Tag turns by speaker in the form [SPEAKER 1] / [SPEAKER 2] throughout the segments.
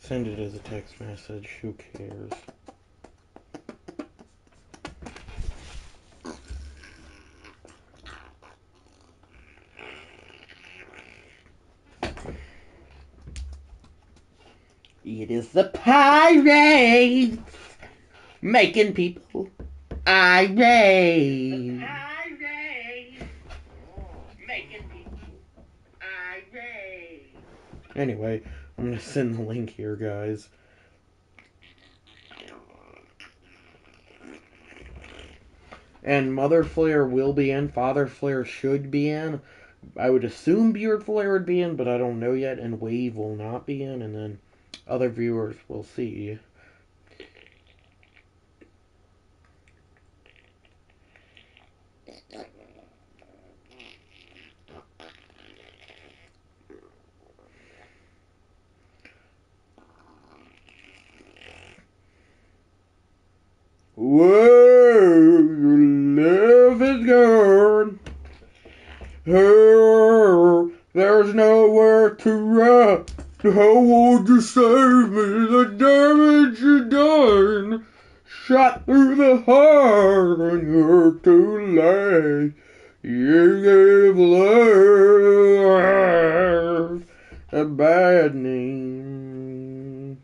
[SPEAKER 1] Send it as a text message. Who cares? It is the Pirates making people irate. Making people irate. Anyway, I'm gonna send the link here, guys. And Mother Flare will be in. Father Flare should be in. I would assume Beard Flare would be in, but I don't know yet. And Wave will not be in. And then other viewers will see. Whoa, love is gone. Oh, there's nowhere to run. How would you save me? The damage you done. Shot through the heart and you're too late. You gave love a bad name.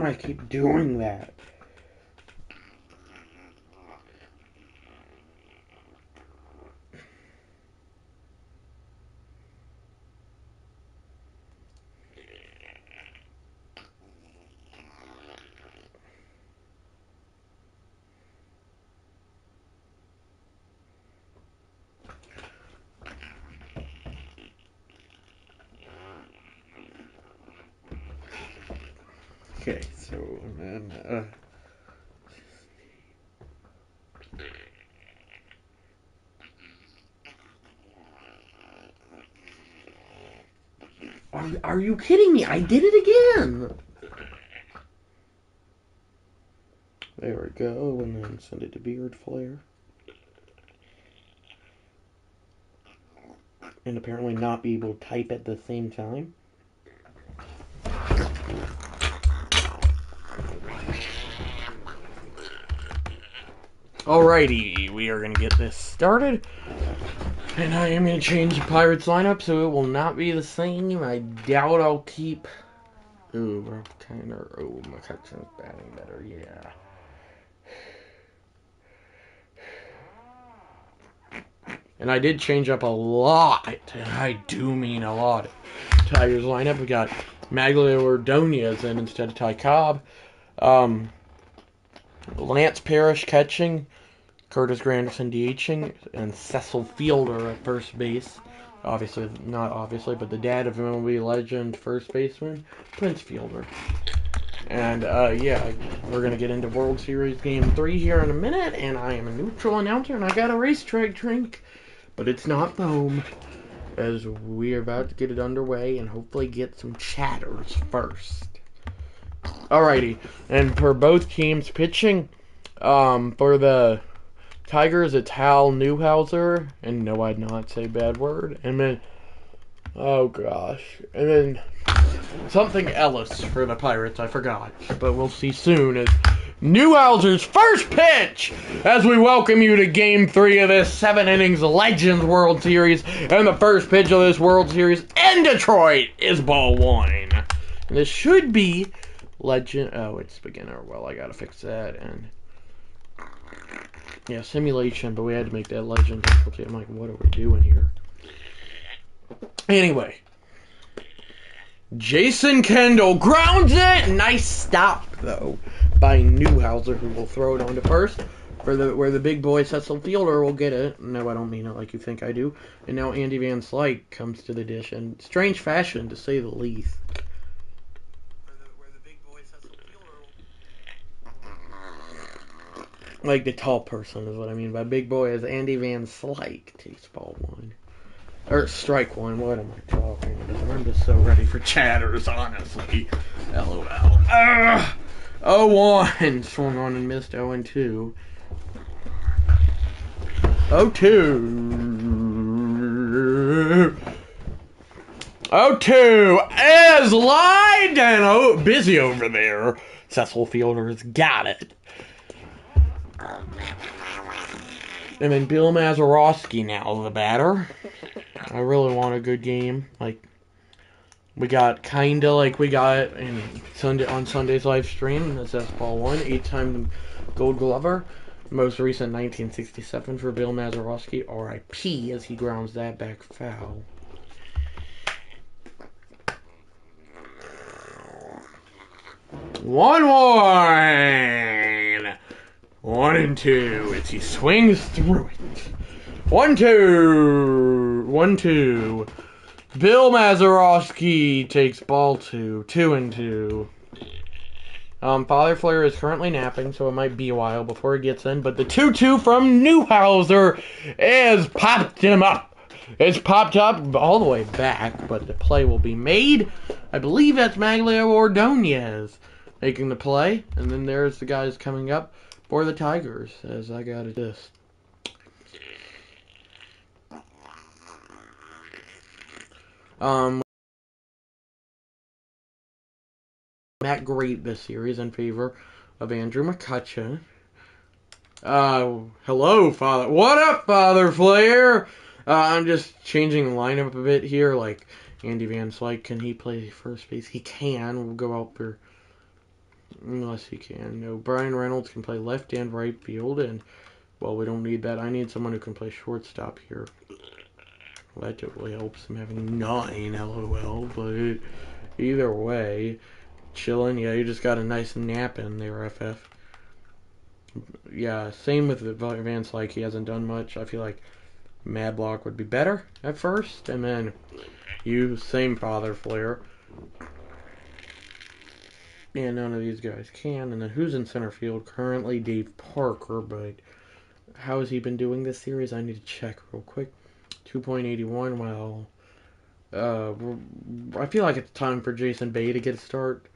[SPEAKER 1] I keep doing that. Okay, so then are you kidding me? I did it again. There we go, and then send it to Beard Flare. And apparently not be able to type at the same time. Alrighty, we are going to get this started. And I am going to change the Pirates lineup so it will not be the same. I doubt I'll keep... Ooh, we're kind of... Oh, McCutcheon's batting better, yeah. And I did change up a lot. I do mean a lot. Tigers lineup, we got Magdalena Ordonez in instead of Ty Cobb. Lance Parrish catching, Curtis Granderson DHing, and Cecil Fielder at first base. Obviously, not obviously, but the dad of MLB legend first baseman, Prince Fielder. And, yeah, we're going to get into World Series Game 3 here in a minute, and I am a neutral announcer, and I got a racetrack drink, but it's not foam, as we are about to get it underway and hopefully get some chatters first. Alrighty, and for both teams pitching, for the Tigers, it's Hal Newhouser, and no, I'd not say bad word, and then, oh gosh, and then something Ellis for the Pirates, I forgot, but we'll see soon, as Newhouser's first pitch, as we welcome you to Game 3 of this 7 innings Legends World Series, and the first pitch of this World Series in Detroit is ball 1, and this should be Legend, oh, it's beginner, well, I gotta fix that, and yeah, simulation, but we had to make that legend difficulty. I'm like, what are we doing here? Anyway, Jason Kendall grounds it. Nice stop, though, by Newhouser, who will throw it on to first, where the big boy Cecil Fielder will get it. No, I don't mean it like you think I do. And now Andy Van Slyke comes to the dish in strange fashion, to say the least. Like the tall person is what I mean by big boy. As Andy Van Slyke takes ball one. Or strike one. What am I talking about? I'm just so ready for chatters, honestly. LOL. 0-1. Swung on and missed. 0-2. 0-2. 0-2 is lined and busy over there. Cecil Fielder's got it. And then Bill Mazeroski now the batter. I really want a good game. Like we got in on Sunday's live stream. That's ball one. 8-time Gold Glover. Most recent 1967 for Bill Mazeroski. R.I.P. as he grounds that back foul. 1-1. 1-2 as he swings through it. 1-2. 1-2. Bill Mazeroski takes ball two. 2-2. Father Flair is currently napping, so it might be a while before he gets in. But the 2-2 from Newhouser is popped him up. It's popped up all the way back, but the play will be made. I believe that's Maglio Ordonez making the play. And then there's the guys coming up for the Tigers, as I got this. Matt Great this series in favor of Andrew McCutcheon. Hello, Father. What up, Father Flair? I'm just changing the lineup a bit here. Like, Andy Van Slyke, can he play first base? He can. We'll go out for... Unless he can. No, Brian Reynolds can play left and right field. And, well, we don't need that. I need someone who can play shortstop here. Well, that totally helps him having 9, LOL. But either way, chilling. Yeah, you just got a nice nap in there, FF. Yeah, same with Van Slyke. He hasn't done much. I feel like Madlock would be better at first. And then you, same Father Flair. Yeah, none of these guys can. And then who's in center field? Currently Dave Parker, but how has he been doing this series? I need to check real quick. 2.81, well, I feel like it's time for Jason Bay to get a start.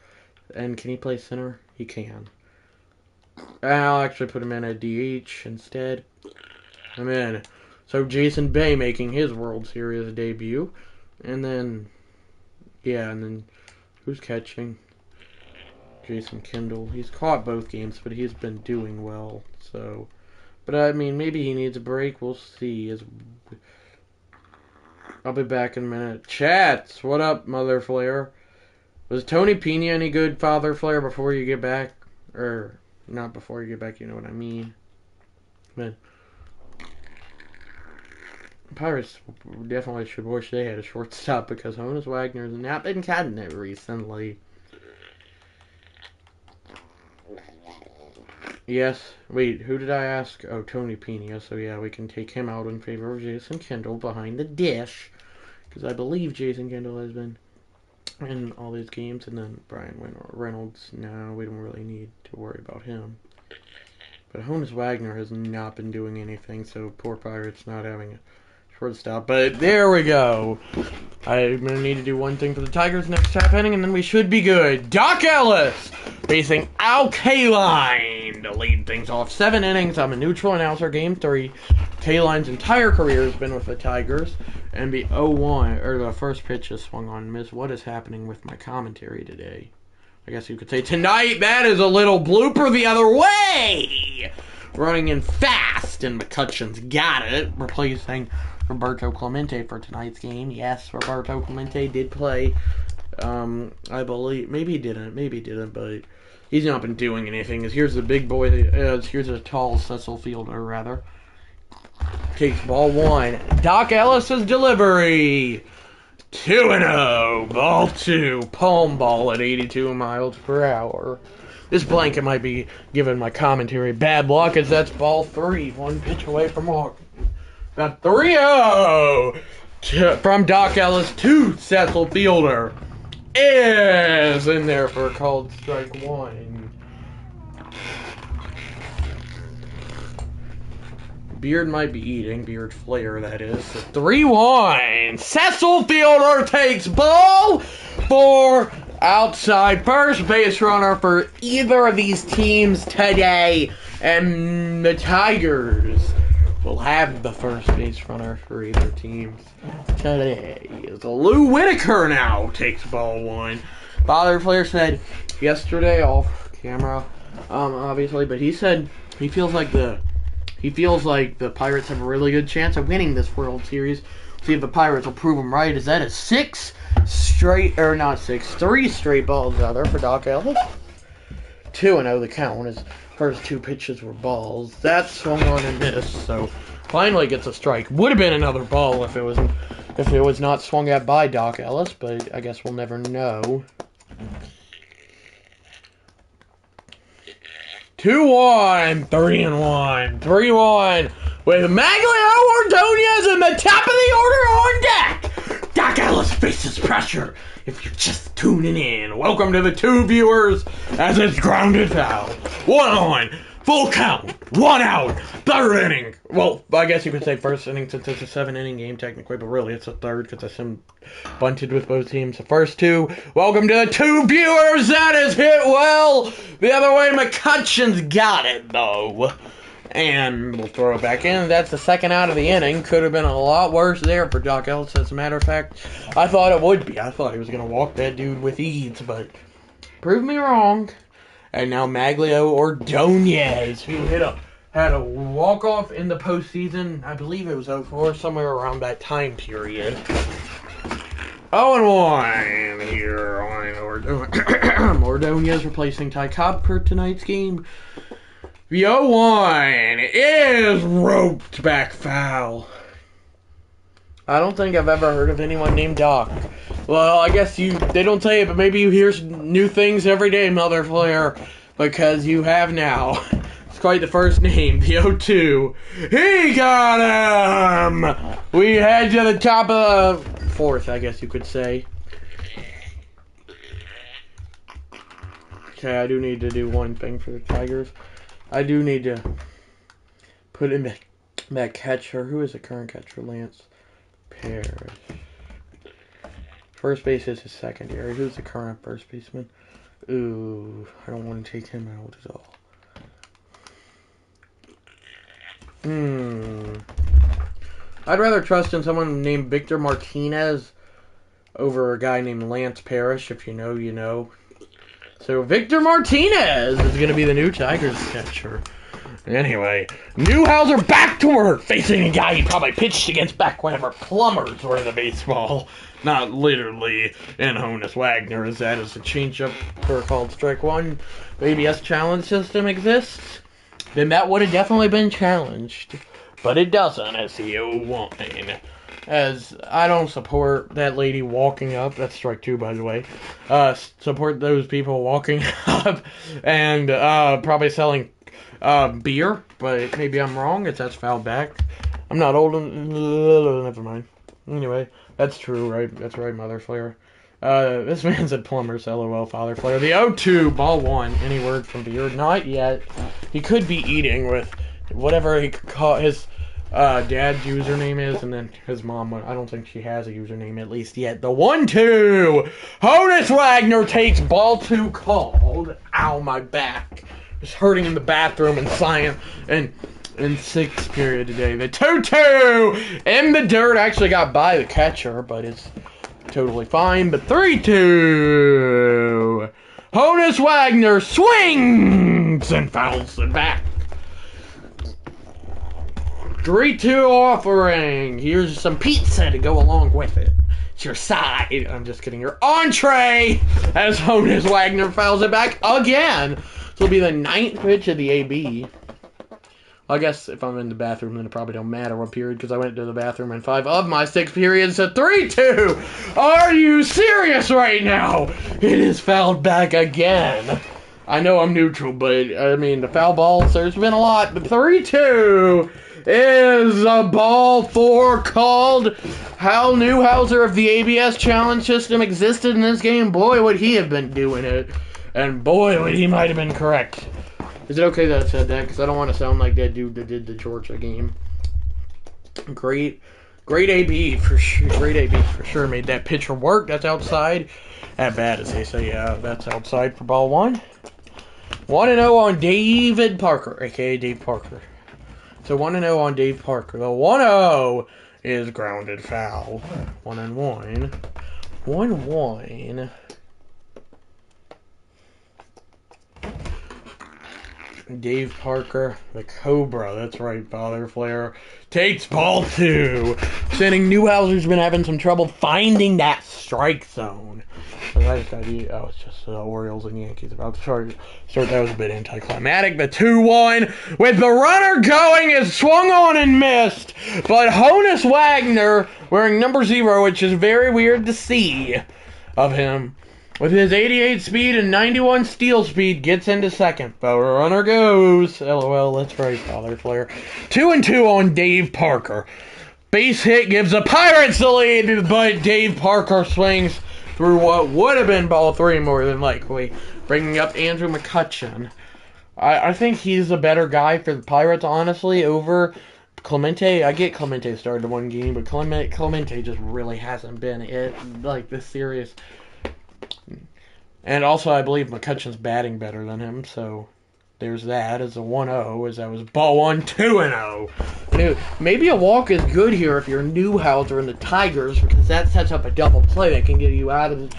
[SPEAKER 1] And can he play center? He can. I'll actually put him in at DH instead. I'm in. So Jason Bay making his World Series debut. And then, yeah, and then who's catching? Jason Kendall. He's caught both games, but he's been doing well. So, but I mean, maybe he needs a break. We'll see. I'll be back in a minute. Chats, what up, Mother Flair? Was Tony Pena any good, Father Flair, before you get back? Or, not before you get back, you know what I mean. But Pirates definitely should wish they had a shortstop because Honus Wagner's not been cutting it recently. Yes. Wait, who did I ask? Oh, Tony Pena. So, yeah, we can take him out in favor of Jason Kendall behind the dish. Because I believe Jason Kendall has been in all these games. And then Brian Reynolds. No, we don't really need to worry about him. But Honus Wagner has not been doing anything. So, poor Pirates not having a shortstop. But there we go. I'm going to need to do one thing for the Tigers next half inning. And then we should be good. Doc Ellis facing Al Kaline to lead things off. 7 innings. I'm a neutral announcer. Game 3. Kaline's entire career has been with the Tigers. And the 0-1, or the first pitch is swung on and missed. What is happening with my commentary today? I guess you could say tonight that is a little blooper the other way. Running in fast, and McCutcheon's got it. Replacing Roberto Clemente for tonight's game. Yes, Roberto Clemente did play. I believe, maybe he didn't, but he's not been doing anything. Here's the big boy, here's a tall Cecil Fielder, rather. Takes ball 1. Doc Ellis's delivery. 2-0. Ball 2. Palm ball at 82 miles per hour. This blanket might be giving my commentary bad luck as that's ball 3. 1 pitch away from walk. Got 3-0 from Doc Ellis to Cecil Fielder. Is in there for a called strike 1. Beard might be eating. Beard Flair, that is. 3-1. Cecil Fielder takes ball for outside first base runner for either of these teams today. And the Tigers will have the first base runner for either teams today. Lou Whitaker now takes ball 1. Father Flair said yesterday off camera, obviously, but he said he feels like the Pirates have a really good chance of winning this World Series. See if the Pirates will prove them right. Is that a 3 straight balls out there for Doc Ellis? 2-0 the count. His first 2 pitches were balls. That swung on and missed, so finally gets a strike. Would have been another ball if it was not swung at by Doc Ellis, but I guess we'll never know. 2-1, 3-1, 3-1 with Maglio Ordonez in the top of the order on deck. Doc Ellis faces pressure. If you're just tuning in, welcome to the 2 viewers as it's grounded foul. 1-on, full count, 1 out, 3rd inning. Well, I guess you could say first inning since it's a 7-inning game technically, but really it's a 3rd because I bunted with both teams. The first 2. Welcome to the 2 viewers. That is hit well. The other way, McCutcheon's got it though. And we'll throw it back in. That's the 2nd out of the inning. Could have been a lot worse there for Doc Ellis, as a matter of fact. I thought it would be. I thought he was going to walk that dude with ease, but proved me wrong. And now Maglio Ordonez, who had a walk-off in the postseason. I believe it was 04, somewhere around that time period. 0-1 here on Ordonez replacing Ty Cobb for tonight's game. The 0-1 is roped back foul. I don't think I've ever heard of anyone named Doc. Well, I guess they don't say it, but maybe you hear new things every day, Mother Flair, because you have now. It's quite the first name, the 0-2. He got him! We head to the top of the 4th, I guess you could say. Okay, I do need to do one thing for the Tigers. I do need to put in that catcher. Who is the current catcher? Lance Parrish. First base is his secondary. Who's the current first baseman? Ooh, I don't want to take him out at all. I'd rather trust in someone named Victor Martinez over a guy named Lance Parrish. If you know, you know. So Victor Martinez is going to be the new Tigers catcher. Anyway, Newhouser back to work, facing a guy he probably pitched against back whenever plumbers were in the baseball. Not literally. And Honus Wagner, as that is a changeup for called strike 1. The ABS challenge system exists, then that would have definitely been challenged. But it doesn't, as the 0-1. As I don't support that lady walking up. That's strike 2, by the way. Support those people walking up and probably selling beer. But maybe I'm wrong. That's foul back. I'm not old. Never mind. Anyway, that's true, right? That's right, Mother Flair. This man said plumbers. LOL, Father Flair. The 0-2, ball 1. Any word from Beard? Not yet. He could be eating with whatever he call his dad's username is, and then his mom, I don't think she has a username at least yet. The 1-2! Honus Wagner takes ball 2 called. Ow, my back. Just hurting in the bathroom and science and in 6th period today. The 2-2 in the dirt actually got by the catcher, but it's totally fine. But 3-2. Honus Wagner swings and fouls it back. 3-2 offering. Here's some pizza to go along with it. It's your side. I'm just kidding. Your entree as Honus Wagner fouls it back again. This will be the 9th pitch of the AB. I guess if I'm in the bathroom, then it probably don't matter what period, because I went to the bathroom in 5 of my 6 periods. So 3-2. Are you serious right now? It is fouled back again. I know I'm neutral, but I mean, the foul balls, there's been a lot. But 3-2 is a ball 4 called. Hal Newhouser of the ABS challenge system existed in this game. Boy, would he have been doing it. And boy, would he might have been correct. Is it okay that I said that? Because I don't want to sound like that dude that did the Georgia game. Great AB for sure. Great AB for sure. Made that pitcher work. That's outside. At bat, as they say. Yeah, that's outside for ball one. 1-0 on David Parker, a.k.a. Dave Parker. So 1-0 on Dave Parker. The 1-0 is grounded foul. 1-1. 1-1. Dave Parker, the Cobra. That's right, Father Flair. Takes ball two. Sending Newhouser's been having some trouble finding that strike zone. It's just the Orioles and Yankees about to start. That was a bit anticlimactic. The 2-1 with the runner going is swung on and missed. But Honus Wagner, wearing number 0, which is very weird to see of him, with his 88 speed and 91 steal speed, gets into second. The runner goes. LOL, that's right, Father Flair. 2-2 on Dave Parker. Base hit gives the Pirates the lead, but Dave Parker swings through what would have been ball 3 more than likely, bringing up Andrew McCutchen. I think he's a better guy for the Pirates, honestly, over Clemente. I get Clemente started the one game, but Clemente just really hasn't been this serious. And also, I believe McCutchen's batting better than him, so there's that as a 1-0, as that was ball 1, 2-0. Maybe a walk is good here if you're Newhouser and the Tigers, because that sets up a double play that can get you out of this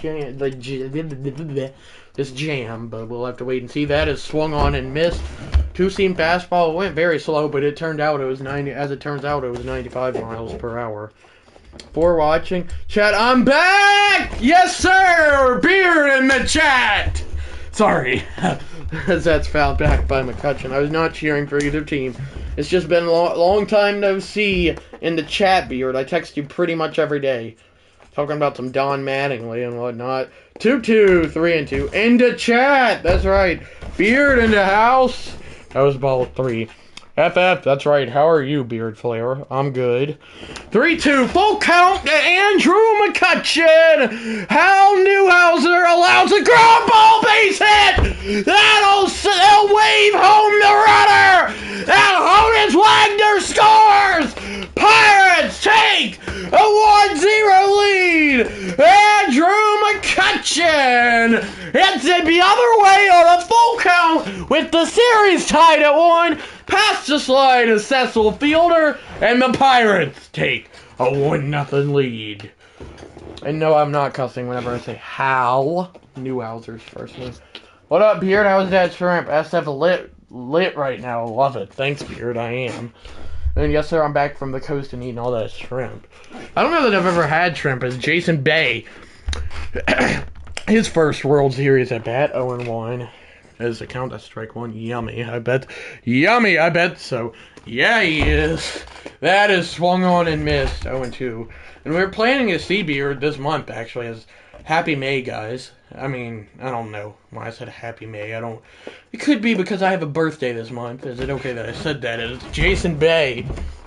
[SPEAKER 1] jam, but we'll have to wait and see. That is swung on and missed. Two-seam fastball. It went very slow, but it turned out it was 95 miles per hour. For watching. Chat, I'm back! Yes, sir! Beer in the chat! Sorry. As that's fouled back by McCutchen. I was not cheering for either team. It's just been a long time no see in the chat, Beard. I text you pretty much every day. Talking about some Don Mattingly and whatnot. 2-2, 3-2. Into chat! That's right. Beard in the house. That was ball 3. FF, that's right. How are you, Beard Flair? I'm good. 3-2, full count to Andrew McCutchen. Hal Newhouser allows a ground ball base hit. That'll wave home the runner. And Honus Wagner scores. Pirates take a 1-0 lead. Andrew McCutchen hits it the other way on a full count with the series tied at 1. Past the slide of Cecil Fielder, and the Pirates take a 1-0 lead. And no, I'm not cussing whenever I say Hal Newhouser's first name. What up, Beard? How's that shrimp? SF lit right now. Love it. Thanks, Beard. I am. And yes, sir, I'm back from the coast and eating all that shrimp. I don't know that I've ever had shrimp. It's Jason Bay. His first World Series at bat, 0-1. As a count, that's strike 1. Yummy, I bet. Yummy, I bet. So, yeah, he is. That is swung on and missed. 0-2. And we're planning to see Beard this month, actually, as Happy May, guys. I mean, I don't know why I said Happy May. It could be because I have a birthday this month. Is it okay that I said that? It's Jason Bay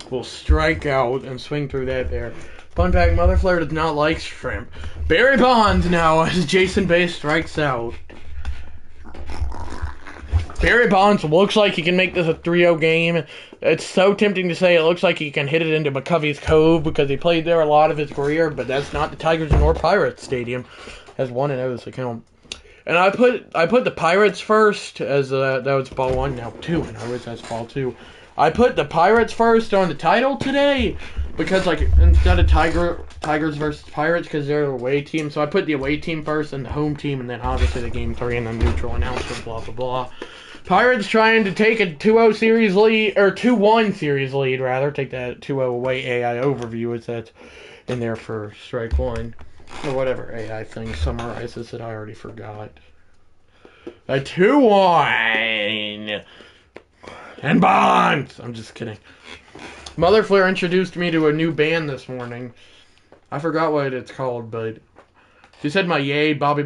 [SPEAKER 1] will strike out and swing through that there. Fun fact, Mother Flair does not like shrimp. Barry Bonds now as Jason Bay strikes out. Barry Bonds looks like he can make this a 3-0 game. It's so tempting to say it looks like he can hit it into McCovey's Cove because he played there a lot of his career, but that's not the Tigers nor Pirates Stadium. Has 1-0 as a count. And I put the Pirates first as that was ball 1. Now 2-0 as ball 2. I put the Pirates first on the title today because instead of Tigers versus Pirates because they're the away team. So I put the away team first and the home team, and then obviously the game 3 and then neutral announcement. Blah blah blah. Pirates trying to take a 2-0 series lead, or 2-1 series lead, rather. Take that 2-0 away AI overview as that's in there for strike 1. Or whatever AI thing summarizes it, I already forgot. A 2-1! And Bonds! I'm just kidding. Mother Flair introduced me to a new band this morning. I forgot what it's called, but she said it's Baba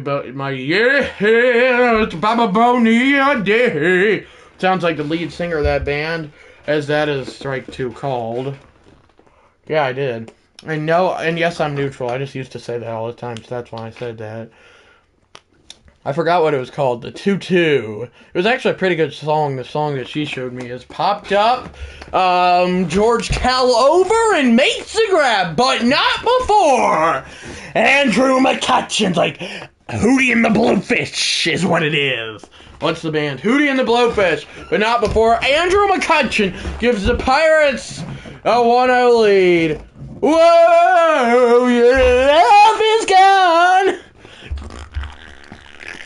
[SPEAKER 1] Bonilla Day. Sounds like the lead singer of that band, as that is strike 2 called. Yeah, I did. And yes, I'm neutral. I just used to say that all the time, so that's why I said that. I forgot what it was called. The 2-2. It was actually a pretty good song. The song that she showed me is Popped Up. George Kell over and makes the grab, but not before. Andrew McCutcheon's like, Hootie and the Blowfish is what it is. What's the band? Hootie and the Blowfish, but not before Andrew McCutcheon gives the Pirates a 1-0 lead. Whoa, your love is gone.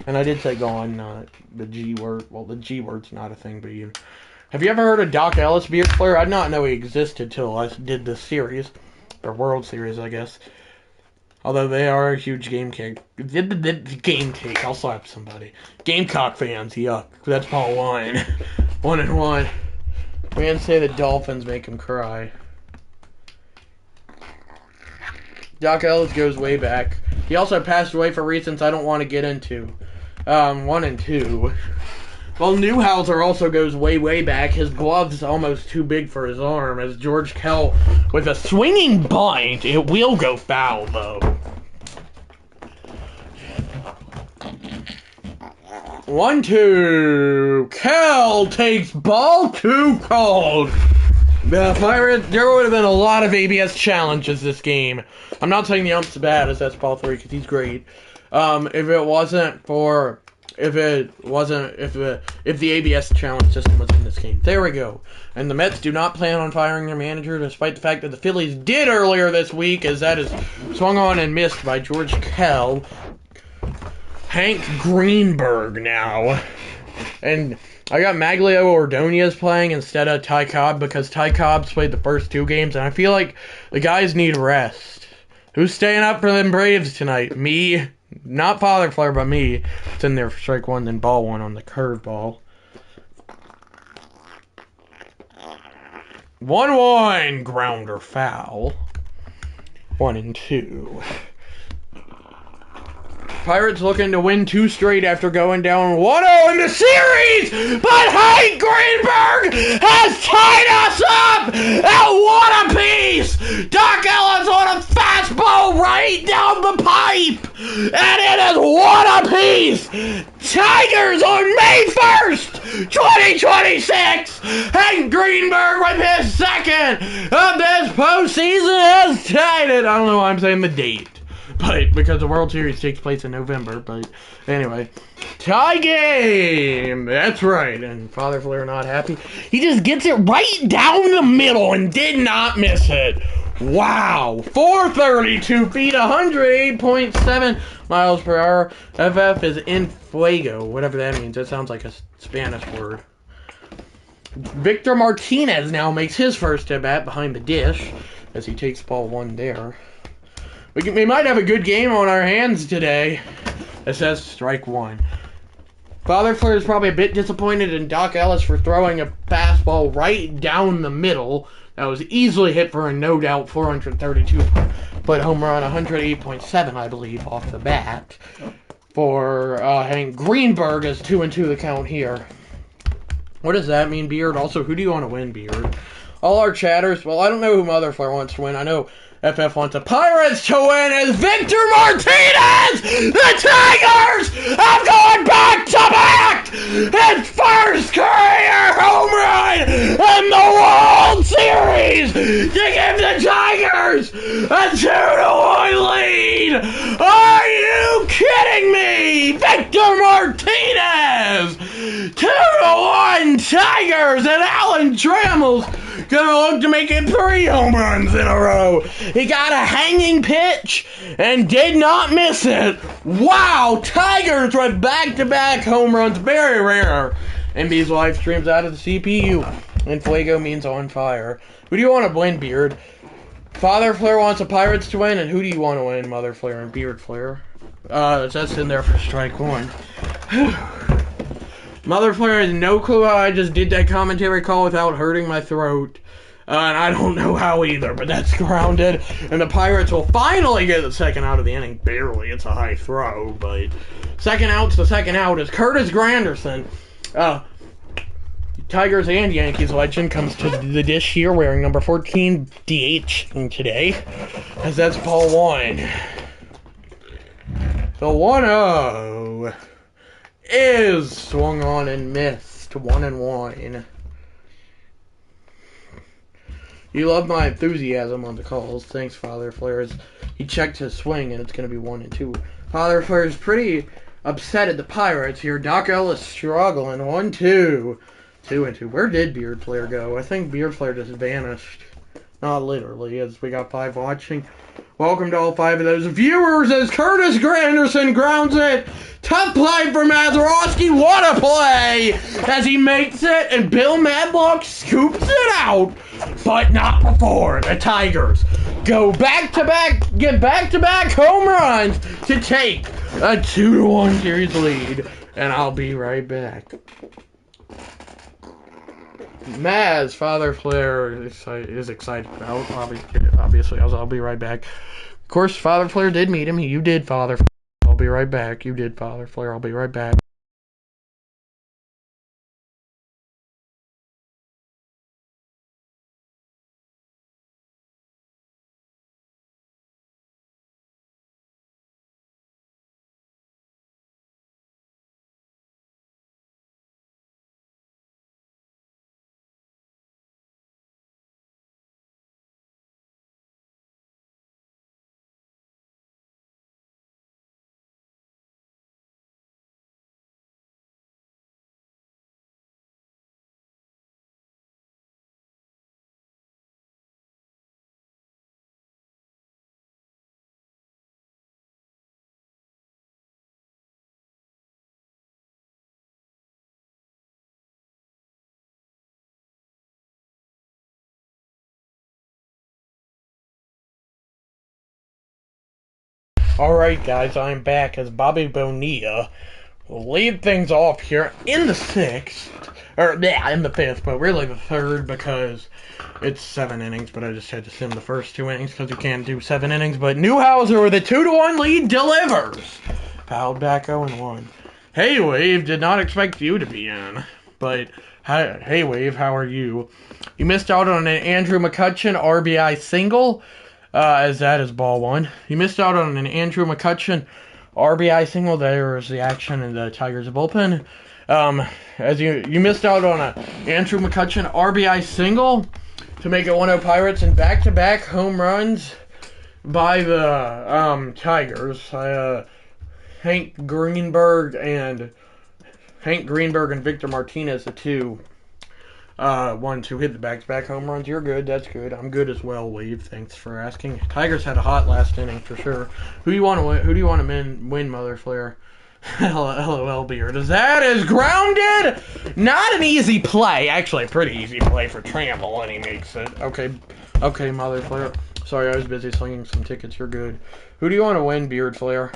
[SPEAKER 1] And I did say gone, not the G word. Well, the G word's not a thing, but you. Have you ever heard of Doc Ellis, beard player? I did not know he existed till I did this series. Or World Series, I guess. Although they are a huge game cake. Game cake, I'll slap somebody. Gamecock fans, yuck. That's Paul Wine. 1-1. Fans say the Dolphins make him cry. Doc Ellis goes way back. He also passed away for reasons I don't want to get into. 1 and 2. Well, Newhouser also goes way, way back. His glove's almost too big for his arm. As George Kell with a swinging bunt. It will go foul, though. 1-2. Kell takes ball too cold. The Pirates, there would have been a lot of ABS challenges this game. I'm not saying the ump's bad, as that's ball 3, because he's great. If the ABS challenge system was in this game. There we go. And the Mets do not plan on firing their manager, despite the fact that the Phillies did earlier this week, as that is swung on and missed by George Kell. Hank Greenberg now. And I got Maglio Ordonez playing instead of Ty Cobb, because Ty Cobb's played the first 2 games, and I feel like the guys need rest. Who's staying up for them Braves tonight? Me. Not Father Flare, but me. It's in there for strike 1, then ball 1 on the curveball. 1-1. Grounder foul. 1-2. Pirates looking to win 2 straight after going down 1-0 in the series, but Hank Greenberg has tied us up at 1 apiece. Doc Ellis on a fastball right down the pipe, and it is 1 apiece. Tigers on May 1st, 2026. Hank Greenberg with his second of this postseason has tied it. I don't know why I'm saying the date. But because the World Series takes place in November. But anyway, tie game. That's right. And Father Flare not happy. He just gets it right down the middle and did not miss it. Wow. 432 feet, 108.7 miles per hour. FF is in fuego, whatever that means. That sounds like a Spanish word. Victor Martinez now makes his first at bat behind the dish as he takes ball 1 there. We might have a good game on our hands today. It says strike 1. Father Flare is probably a bit disappointed in Doc Ellis for throwing a fastball right down the middle. That was easily hit for a no-doubt 432-foot home run, 108.7, I believe, off the bat. For Hank Greenberg is 2-2 the count here. What does that mean, Beard? Also, who do you want to win, Beard? All our chatters, well, I don't know who Mother Flare wants to win. I know FF wants the Pirates to win as Victor Martinez! The Tigers have gone back-to-back! His first career home run in the World Series to give the Tigers a 2-1 lead! Are you kidding me? Victor Martinez! 2-1 Tigers, and Alan Trammell's gonna look to make it 3 home runs in a row. He got a hanging pitch and did not miss it. Wow, Tigers with back-to-back home runs, very rare. MB's live streams out of the CPU, and Fuego means on fire. Who do you want to win, Beard? Father Flare wants the Pirates to win, and who do you want to win, Mother Flare and Beard Flare? That's in there for strike 1. Mother Flare has no clue how I just did that commentary call without hurting my throat. And I don't know how either, but that's grounded. And the Pirates will finally get the second out of the inning. Barely, it's a high throw, but second out's the second out as Curtis Granderson, Tigers and Yankees legend, comes to the dish here wearing number 14 DH today, as that's ball 1. So 1-0. is swung on and missed. 1-1. You love my enthusiasm on the calls. Thanks, Father Flares. He checked his swing, and it's going to be 1-2. Father Flares pretty upset at the Pirates here. Doc Ellis struggling. 1-2. 2-2. Where did Beard Flare go? I think Beard Flare just vanished. Not literally, as we got 5 watching. Welcome to all 5 of those viewers as Curtis Granderson grounds it. Tough play for Mazeroski. What a play as he makes it and Bill Madlock scoops it out. But not before the Tigers go back-to-back, get back-to-back home runs to take a 2-1 series lead. And I'll be right back. Maz, Father Flair is excited about. Obviously, I'll be right back. Of course, Father Flair did meet him. You did, Father Flair. I'll be right back. You did, Father Flair. I'll be right back. Alright, guys, I'm back as Bobby Bonilla will lead things off here in the 6th. In the 5th, but really the 3rd because it's 7 innings, but I just had to sim the first 2 innings because you can't do 7 innings. But Newhouser with a 2-1 lead delivers. Fouled back 0-1. Hey, Wave, did not expect you to be in. But, hey, Wave, how are you? You missed out on an Andrew McCutchen RBI single. As that is ball 1. You missed out on an Andrew McCutchen RBI single. There was the action in the Tigers bullpen. As you missed out on a Andrew McCutchen RBI single to make it 1-0 Pirates and back-to-back home runs by the Tigers. Hank Greenberg and Victor Martinez, the 2 ones who hit the back-to-back home runs. You're good. That's good. I'm good as well, Wave. Thanks for asking. Tigers had a hot last inning for sure. Who do you want to win? Who do you want to win, Mother Flare? LOL Beard. That is grounded. Not an easy play. Actually, a pretty easy play for Trample, and he makes it. Okay, Mother Flare. Sorry, I was busy slinging some tickets. You're good. Who do you want to win, Beard Flare?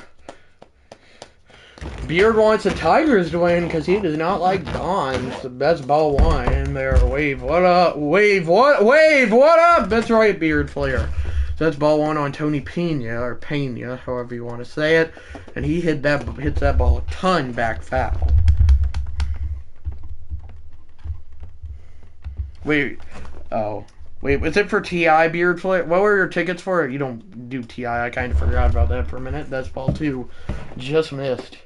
[SPEAKER 1] Beard wants the Tigers to win because he does not like Bonds. That's ball 1 there. Wave, what up? Wave, what up? That's right, Beard Flare. So that's ball 1 on Tony Pena, or Pena, however you want to say it. And he hits that ball a ton back foul. Wait, was it for TI, Beard Flare? What were your tickets for? You don't do TI. I kind of forgot about that for a minute. That's ball 2. Just missed.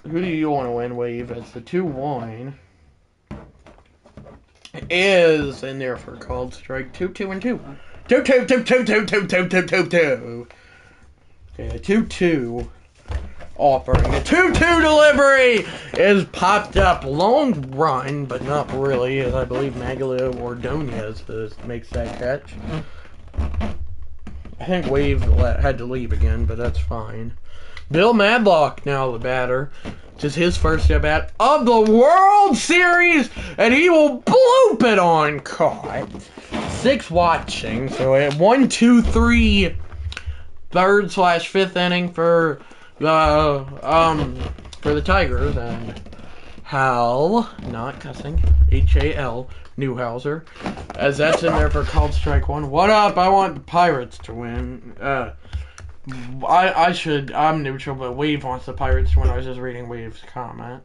[SPEAKER 1] Who do you want to win, Wave? It's the 2-1. Is in there for a called strike. 2-2-2. 2-2. Okay, a 2-2 offering. The 2-2 delivery is popped up. Long run, but not really, as I believe Magalio Ordonez makes that catch. I think Wave had to leave again, but that's fine. Bill Madlock now the batter. Just his first at bat of the World Series, and he will bloop it on caught. 6 watching, so at 1-2-3, 3rd/5th inning for the Tigers, and Hal, not cussing, H-A-L, Newhouser, as that's in there for called strike 1. What up? I want the Pirates to win. I'm neutral, but Wave wants the Pirates to win. I was just reading Wave's comment.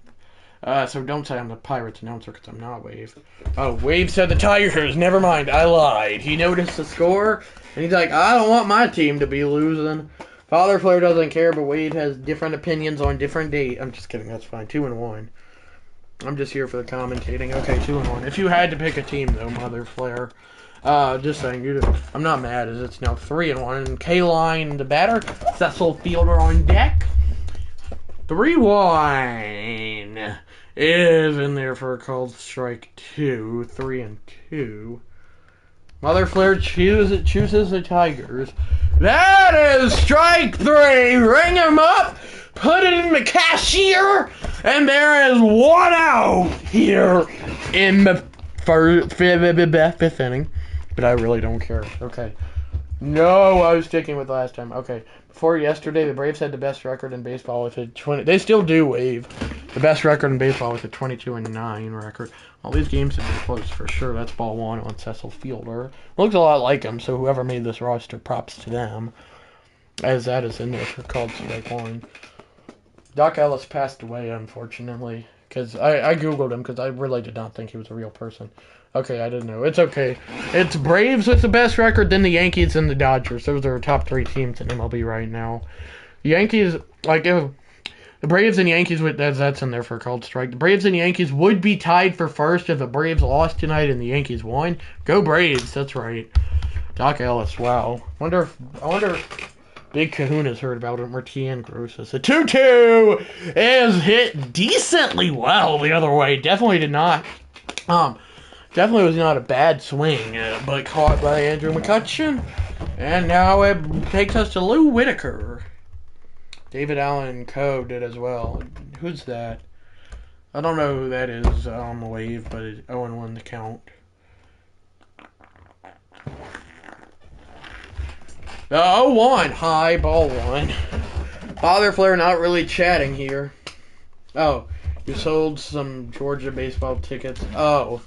[SPEAKER 1] So don't say I'm the Pirates announcer, because I'm not Wave. Oh, Wave said the Tigers. Never mind, I lied. He noticed the score, and he's like, I don't want my team to be losing. Father Flair doesn't care, but Wade has different opinions on different days. I'm just kidding. That's fine. 2-1. I'm just here for the commentating. Okay, 2-1. If you had to pick a team, though, Mother Flair. Just saying. I'm not mad, as it's now 3-1. And K-Line, the batter. Cecil Fielder on deck. 3-1 is in there for a called strike 2. 3-2. Mother Flair chooses the Tigers. That is strike 3. Ring him up. Put it in the cashier. And there is 1 out here in the fifth inning. But I really don't care. Okay. No, I was sticking with last time. Okay. Before yesterday, the Braves had the best record in baseball with a 20. They still do, Wave. The best record in baseball with a 22-9 record. All these games have been close for sure. That's ball 1 on Cecil Fielder. Looks a lot like him, so whoever made this roster, props to them. As that is in there for called strike 1. Doc Ellis passed away, unfortunately. Because I Googled him because I really did not think he was a real person. Okay, I didn't know. It's okay. It's Braves with the best record, then the Yankees and the Dodgers. Those are our top 3 teams in MLB right now. The Yankees, like, if the Braves and Yankees, that's in there for a called strike. The Braves and Yankees would be tied for first if the Braves lost tonight and the Yankees won. Go Braves, that's right. Doc Ellis, wow. I wonder if Big Kahuna's heard about it, or Tien Grosses. The 2-2 is hit decently well the other way. Definitely did not. Definitely was not a bad swing, but caught by Andrew McCutcheon. And now it takes us to Lou Whitaker. David Allen Co. did as well. Who's that? I don't know who that is on the Wave, but it's 0-1 the count. The 0-1, high ball 1. Father Flair not really chatting here. Oh, you sold some Georgia baseball tickets. Oh.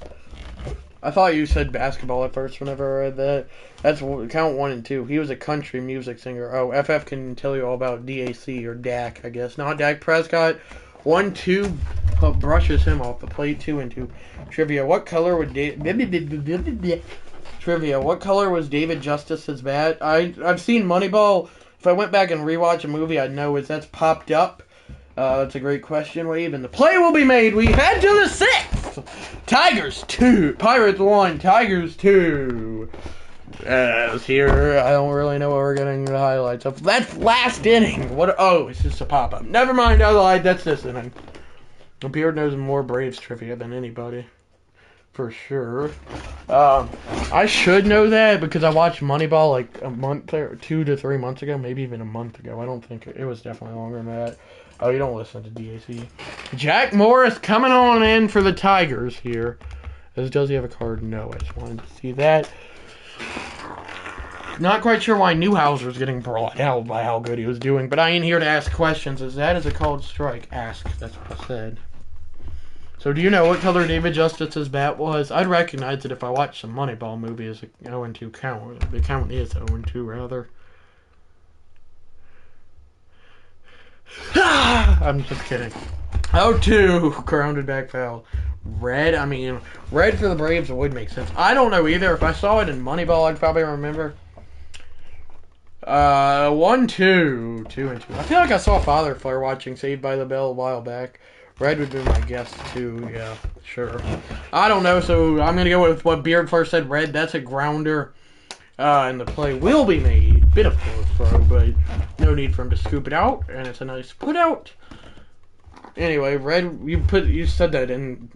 [SPEAKER 1] I thought you said basketball at first whenever I read that. That's count 1 and 2. He was a country music singer. Oh, FF can tell you all about DAC or Dak, I guess. Not Dak Prescott. 1-2 brushes him off the plate. 2-2. Trivia. What color was David Justice's bat? I've seen Moneyball. If I went back and rewatch a movie, I'd know that's popped up. That's a great question, Wave. And the play will be made. We head to the 6th. Tigers 2. Pirates 1. Tigers 2. As here, I don't really know what we're getting the highlights of. That's last inning. What? Oh, it's just a pop-up. Never mind. That's this inning. Beard knows more Braves trivia than anybody. For sure. I should know that because I watched Moneyball like a month or 2 to 3 months ago. Maybe even a month ago. I don't think it was definitely longer than that. Oh, you don't listen to DAC. Jack Morris coming on in for the Tigers here. Does he have a card? No, I just wanted to see that. Not quite sure why Newhouser's getting brought out by how good he was doing, but I ain't here to ask questions. As that is a called strike. Ask. That's what I said. So do you know what color David Justice's bat was? I'd recognize it if I watched some Moneyball movie as a 0-2 count. The count is 0-2, rather. I'm just kidding. 0-2, grounded back foul. Red for the Braves would make sense. I don't know either. If I saw it in Moneyball, I'd probably remember. 1-2, 2-2. I feel like I saw Father Flair watching Saved by the Bell a while back. Red would be my guess too. Yeah, sure. I don't know, so I'm gonna go with what Beard first said. Red. That's a grounder. And the play will be made. Bit of a throw, but no need for him to scoop it out. And it's a nice put out. Anyway, Red, you said that, and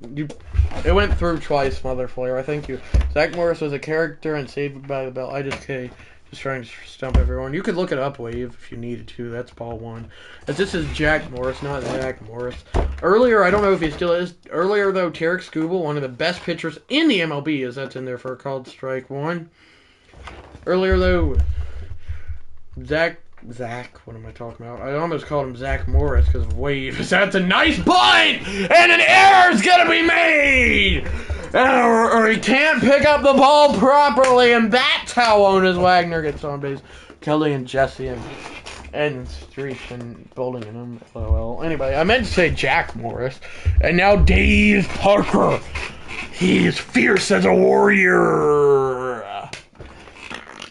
[SPEAKER 1] it went through twice, Mother Flair. I thank you. Zach Morris was a character in Saved by the Bell. Just trying to stump everyone. You could look it up, Wave, if you needed to. That's ball 1. As this is Jack Morris, not Zach Morris. Earlier, I don't know if he still is. Earlier, though, Tarek Skubal, one of the best pitchers in the MLB, that's in there for a called strike 1. Earlier, though, Zach, what am I talking about? I almost called him Zach Morris because of Wave. That's a nice bunt! And an error's gonna be made! Or he can't pick up the ball properly, and that's how Honus Wagner gets on base. Kelly and Jesse and Street and Bowling and him. Well, anyway, I meant to say Jack Morris. And now Dave Parker. He's fierce as a warrior.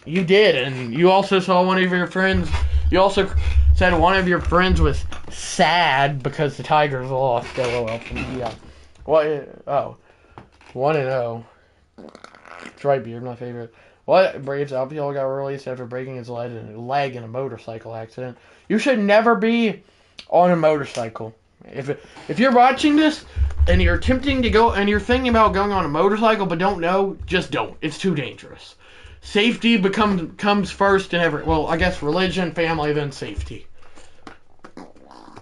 [SPEAKER 1] You did, and you also saw one of your friends You also said one of your friends was sad because the Tigers lost. LOL. Yeah. What? Oh. 1-0. Stripe Beard, my favorite. What? Braves outfielder got released after breaking his leg in a motorcycle accident. You should never be on a motorcycle. If you're watching this and you're attempting to go and you're thinking about going on a motorcycle but don't know, just don't. It's too dangerous. Safety comes first in every. Well, I guess religion, family, then safety.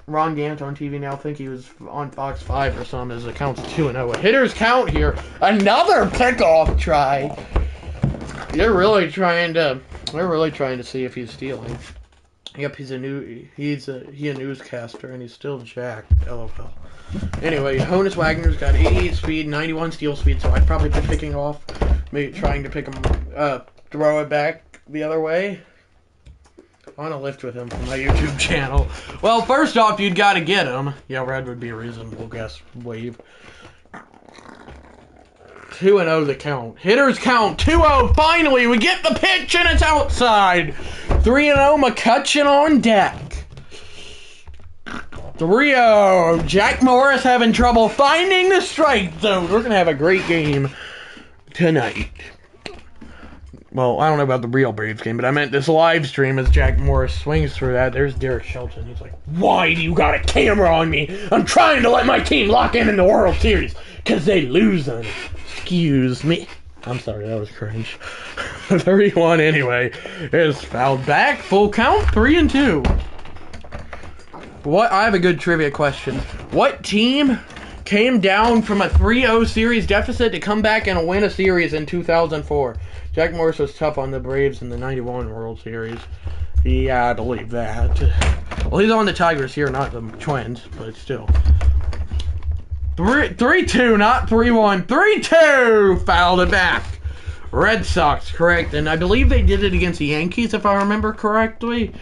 [SPEAKER 1] Ron Gant on TV now. I think he was on Fox 5 or something. His account's 2-0. A hitter's count here. Another pickoff try. They're really trying to see if he's stealing. Yep, he's a newscaster and he's still jacked. LOL. Anyway, Honus Wagner's got 88 speed, 91 steal speed, so I'd probably be picking off, maybe trying to pick him, throw it back the other way. I want to lift with him from my YouTube channel. Well, first off, you'd got to get him. Yeah, red would be a reasonable guess. Wave. 2-0 the count. Hitters count 2-0. Finally, we get the pitch and it's outside. 3-0 McCutcheon on deck. 3-0. Jack Morris having trouble finding the strike zone. We're going to have a great game tonight. Well, I don't know about the real Braves game, but I meant this live stream as Jack Morris swings through that. There's Derek Shelton. He's like, why do you got a camera on me? I'm trying to let my team lock in the World Series because they lose on it. Excuse me. I'm sorry, that was cringe. 31 anyway is fouled back. Full count, 3-2. I have a good trivia question. What team came down from a 3-0 series deficit to come back and win a series in 2004? Jack Morris was tough on the Braves in the 91 World Series. Yeah, I believe that. Well, he's on the Tigers here, not the Twins, but still. 3-2, not 3-1. 3-2! Fouled it back. Red Sox, correct. And I believe they did it against the Yankees, if I remember correctly.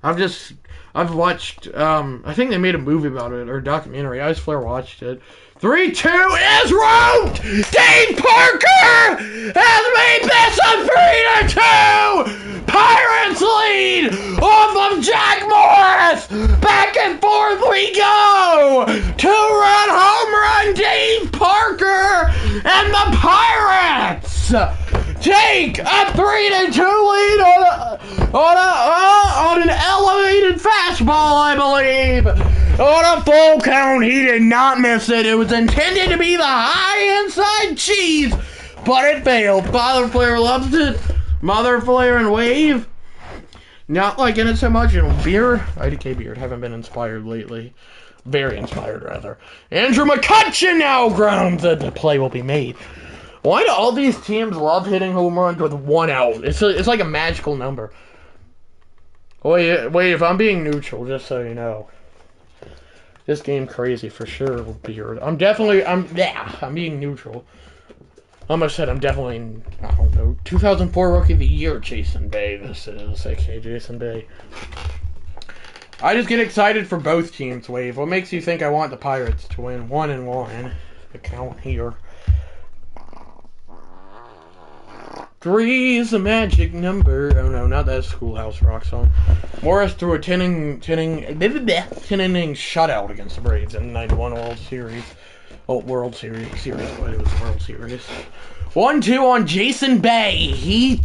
[SPEAKER 1] I've watched, I think they made a movie about it, or a documentary. I just Flair watched it. 3-2 is route! Dave Parker has made this a 3-2! Pirates lead off of Jack Morris! Back and forth we go! 2-run home run, Dave Parker! And the Pirates take a 3-2 lead on an elevated fastball, I believe. On a full count, he did not miss it. It was intended to be the high inside cheese, but it failed. Father Flair loves it. Mother Flair and Wave. Not liking it so much. And Beard, IDK Beard, haven't been inspired lately. Very inspired, rather. Andrew McCutcheon now grounds it. The play will be made. Why do all these teams love hitting home runs with 1 out? It's like a magical number. Wait, if I'm being neutral, just so you know. This game crazy for sure, Beard. I'm being neutral. I almost said I'm definitely, I don't know, 2004 Rookie of the Year, Jason Bay. This is, aka Jason Bay. I just get excited for both teams, Wave. What makes you think I want the Pirates to win? 1-1. The count here. 3 is the magic number. Oh no, not that Schoolhouse Rock song. Morris threw a 10-inning shutout against the Braves in the 91 World Series. Oh, World Series, but it was World Series. 1-2 on Jason Bay. He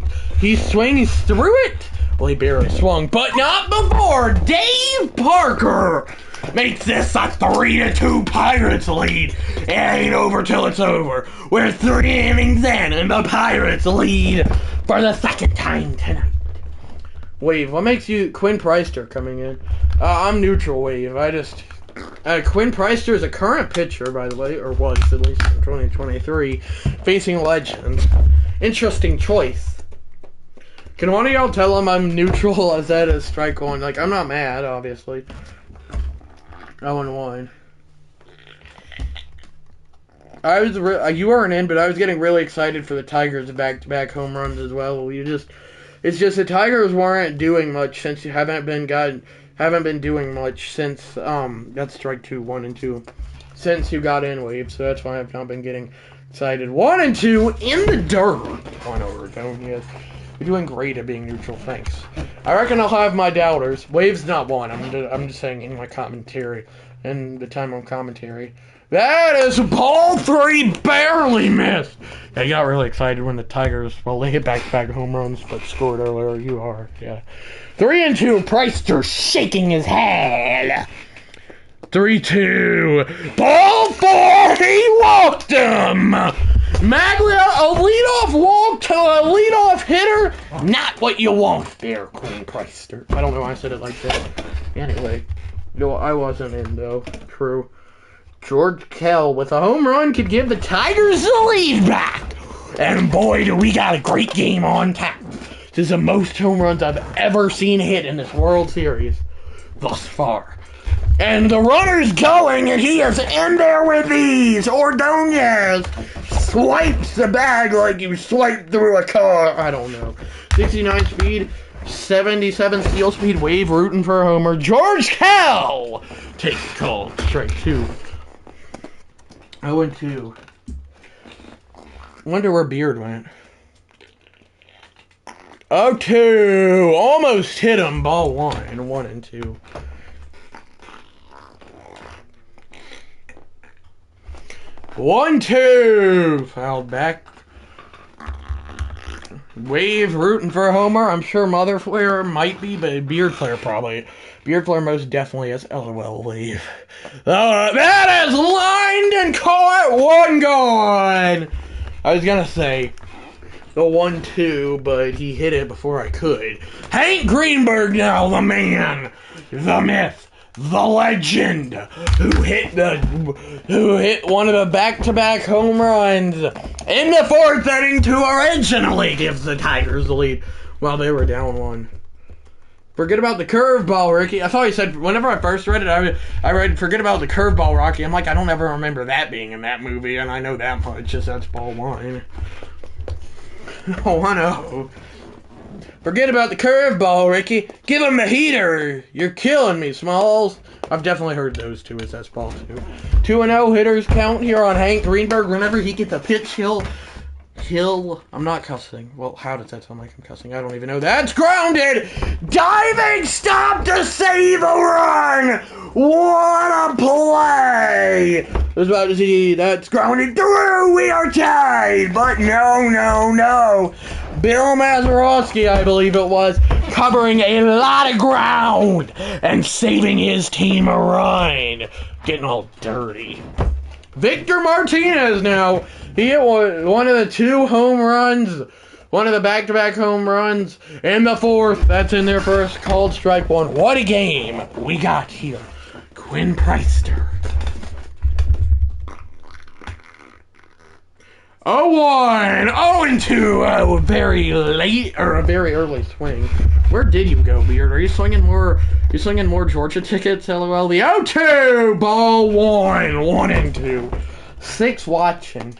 [SPEAKER 1] swings through it. Well, he barely swung, but not before Dave Parker makes this a 3-2 Pirates lead. It ain't over till it's over. We're 3 innings in, and the Pirates lead for the second time tonight. Wave, what makes you Quinn Preister coming in? I'm neutral, Wave. Quinn Preister is a current pitcher, by the way, or was at least in 2023, facing legends. Interesting choice. Can one of y'all tell him I'm neutral as that is strike one? Like, I'm not mad, obviously. 0-1. You weren't in, but I was getting really excited for the Tigers' back-to-back home runs as well. It's just the Tigers weren't doing much since you haven't been doing much since that's strike 2, 1 and 2, since you got in, Wave. So that's why I've not been getting excited. 1-2 in the dirt. 1 over, don't you? You're doing great at being neutral, thanks. I reckon I'll have my doubters. Wave's not one. I'm just saying in my commentary, in the time of commentary. That is ball 3, barely missed. Yeah, you got really excited when the Tigers, well, they hit back-to-back home runs, but scored earlier. You are, yeah. 3-2, Preister shaking his head. 3-2, ball 4, he walked him. Maglia, a leadoff walk to a leadoff hitter, not what you want there, Quinn Preister. I don't know why I said it like that. Anyway, no, I wasn't in, though. True. George Kell with a home run could give the Tigers the lead back. And boy, do we got a great game on tap. This is the most home runs I've ever seen hit in this World Series thus far. And the runner's going, and he is in there with these. Ordonez swipes the bag like you swiped through a car. I don't know. 69 speed, 77 steal speed, Wave rooting for a homer. George Kell takes the call. Strike 2. 0-2. Wonder where Beard went. 0-2. Almost hit him. Ball 1. 1-2. One, two. Fouled back. Wave rooting for a homer. I'm sure Mother Flare might be, but Beard Flare probably. Beard Flare most definitely is. LOL, Wave. That is lined and caught. One gone. I was gonna say the 1-2, but he hit it before I could. Hank Greenberg now, the man, the myth, the legend, who hit one of the back-to-back home runs in the 4th inning to originally give the Tigers the lead while they were down 1. Forget about the curveball, Ricky. I thought you said, whenever I first read it, I read, forget about the curveball, Rocky. I'm like, I don't ever remember that being in that movie, and I know that much, just that's ball 1. Oh, I know. Forget about the curveball, Ricky. Give him a heater. You're killing me, Smalls. I've definitely heard those two as that's ball 2. 2-0 hitters count here on Hank Greenberg. Whenever he gets a pitch, he'll... I'm not cussing. Well, how does that sound like I'm cussing? I don't even know. That's grounded! Diving stop to save a run! What a play! I was about to see that's grounded through. We are tied! But no. Bill Mazeroski, I believe it was, covering a lot of ground and saving his team a run. Getting all dirty. Victor Martinez now. He hit one of the 2 home runs, one of the back-to-back home runs in the 4th. That's in their first called strike 1. What a game we got here. Quinn Preister. 0-1, 0-2, a very late or a very early swing. Where did you go, Beard? Are you swinging more? You swinging more Georgia tickets? LOL. The 0-2, ball 1, 1-2. 6 watching.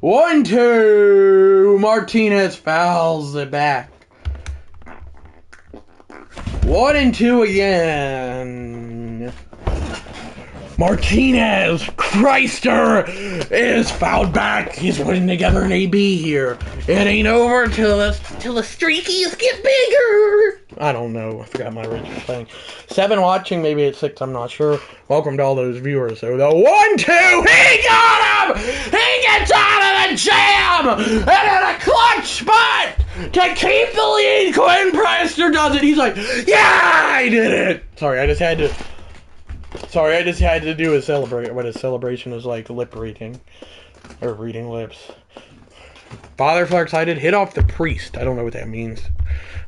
[SPEAKER 1] 1-2. Martinez fouls it back. 1-2 again. Martinez, Preister is fouled back. He's putting together an AB here. It ain't over till the streakies get bigger. I don't know. I forgot my original thing. 7 watching, maybe it's 6. I'm not sure. Welcome to all those viewers. So the 1-2, he got him. He gets out of the jam and in a clutch spot to keep the lead. Quinn Preister does it. He's like, yeah, I did it. Sorry, I just had to do a celebration. What a celebration is like, lip reading. Or reading lips. Father Flare excited. Hit off the priest. I don't know what that means.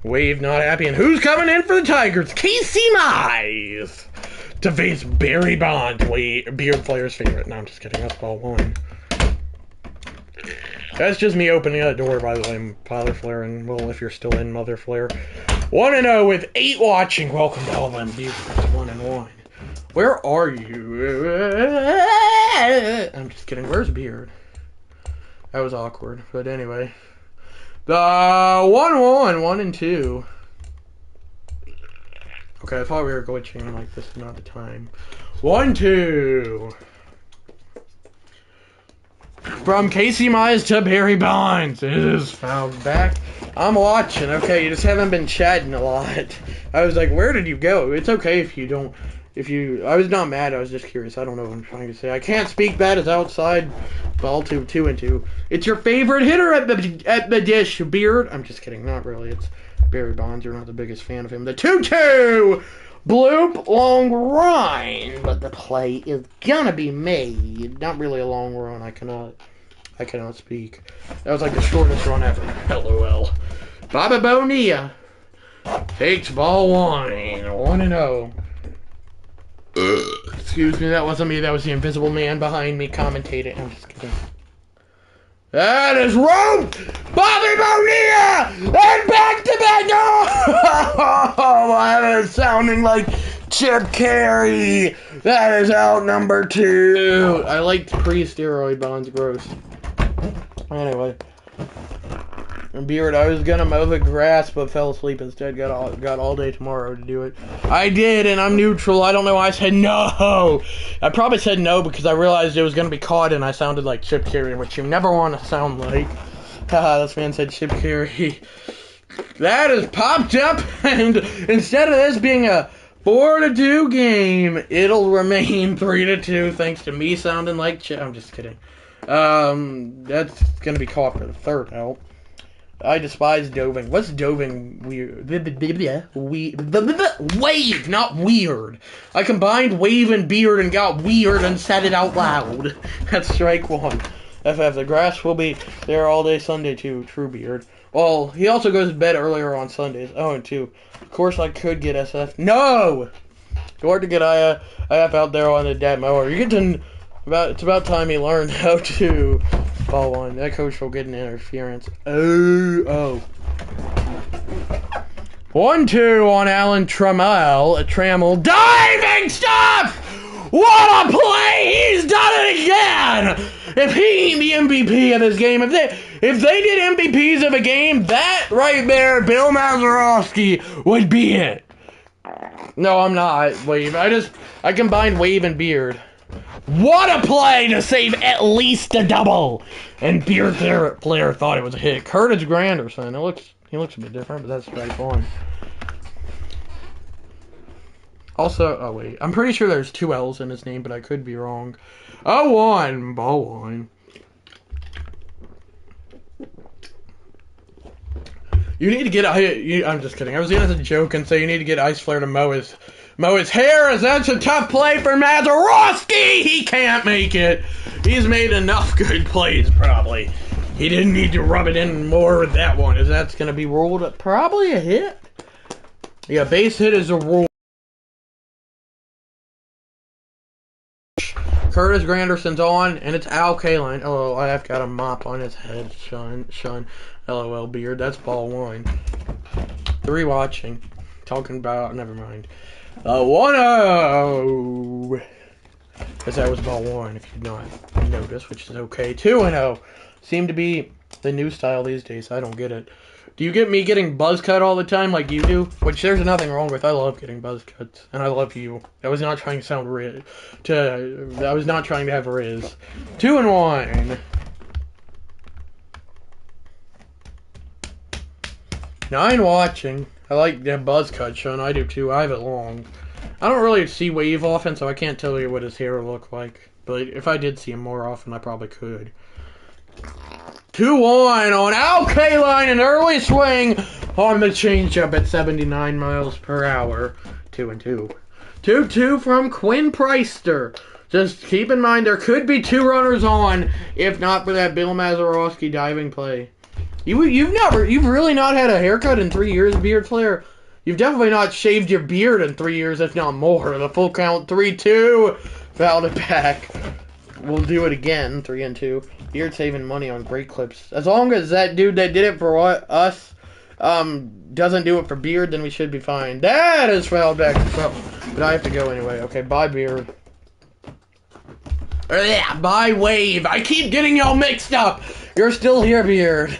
[SPEAKER 1] Wave not happy. And who's coming in for the Tigers? Casey Mize to face Barry Bonds. Beard Flair's favorite. No, I'm just kidding. That's ball 1. That's just me opening that door, by the way. Father Flare, and, well, if you're still in, Mother Flare. 1-0 with 8 watching. Welcome to all them viewers. 1-1. Where are you? I'm just kidding. Where's Beard? That was awkward. But anyway. The 1-1. 1-2. Okay, I thought we were glitching like this is not the time. 1-2. From Casey Mize to Barry Bonds, it is found back. I'm watching. Okay, you just haven't been chatting a lot. I was like, where did you go? It's okay if you don't. I was not mad. I was just curious. I don't know what I'm trying to say. I can't speak bad as outside. Ball 2-2. It's your favorite hitter at the dish, Beard. I'm just kidding. Not really. It's Barry Bonds. You're not the biggest fan of him. The 2-2. Bloop, long run, but the play is gonna be made. Not really a long run. I cannot speak. That was like the shortest run ever. LOL. Bobby Bonilla takes ball 1-0. Excuse me, that wasn't me. That was the invisible man behind me commentating. I'm just kidding. That is wrong! Bobby Bonilla! And back to back! Oh, that is sounding like Chip Carey. That is out number 2. I liked pre-steroid Bonds gross. Anyway. Beard, I was gonna mow the grass, but fell asleep instead. Got all day tomorrow to do it. I did, and I'm neutral. I don't know why I said no. I probably said no because I realized it was gonna be caught, and I sounded like Chip Carey, which you never want to sound like. Haha, this man said Chip Carey. That is popped up, and instead of this being a 4-2 game, it'll remain 3-2 thanks to me sounding like Chip. I'm just kidding. That's gonna be caught for the third out. I despise doving. What's doving weird? Wave, not weird. I combined wave and beard and got weird and said it out loud. That's strike 1. FF, the grass will be there all day Sunday too. True Beard. Well, he also goes to bed earlier on Sundays. Oh, and 2. Of course I could get SF. No! It's hard to get IF out there on the dead mower. It's about time he learned how to ball 1. That coach will get an interference. Oh. 1-2 on Alan Trammell. Diving stuff! What a play! He's done it again! If he ain't the MVP of this game, if they did MVPs of a game, that right there, Bill Mazeroski would be it. No, I'm not. Wave. I combined wave and beard. What a play to save at least a double! And Beard player thought it was a hit. Curtis Granderson. He looks a bit different, but that's strike 1. Also, oh wait, I'm pretty sure there's 2 L's in his name, but I could be wrong. 0-1, ball 1. You need to get I'm just kidding. I was gonna joke and say you need to get Ice Flare to mow his hair, as that's a tough play for Mazeroski. He can't make it. He's made enough good plays, probably. He didn't need to rub it in more with that one, as that's going to be ruled probably a hit. Yeah, base hit is a rule. Curtis Granderson's on, and it's Al Kaline. Oh, I've got a mop on his head. Shun. LOL Beard. That's ball 1. 3 watching. Talking about, never mind. 1-0. Because that was ball 1, if you did not notice, which is okay. 2-0. Seem to be the new style these days. I don't get it. Do you get me getting buzz cut all the time like you do? Which there's nothing wrong with. I love getting buzz cuts. And I love you. I was not trying to sound I was not trying to have Riz. 2-1. 9 watching. I like that buzz cut, Sean. I do too. I have it long. I don't really see Wave often, so I can't tell you what his hair look like. But if I did see him more often, I probably could. 2-1 on Al Kaline, an early swing on the changeup at 79 miles per hour. 2-2. 2-2 from Quinn Preister. Just keep in mind there could be 2 runners on if not for that Bill Mazeroski diving play. You've really not had a haircut in 3 years, Beard Player. You've definitely not shaved your beard in 3 years, if not more. The full count, 3-2. Fouled it back. We'll do it again, 3-2. Beard saving money on great clips. As long as that dude that did it for us doesn't do it for Beard, then we should be fine. That is fouled back. But I have to go anyway. Okay, bye, Beard. Bye, Wave. I keep getting y'all mixed up. You're still here, Beard.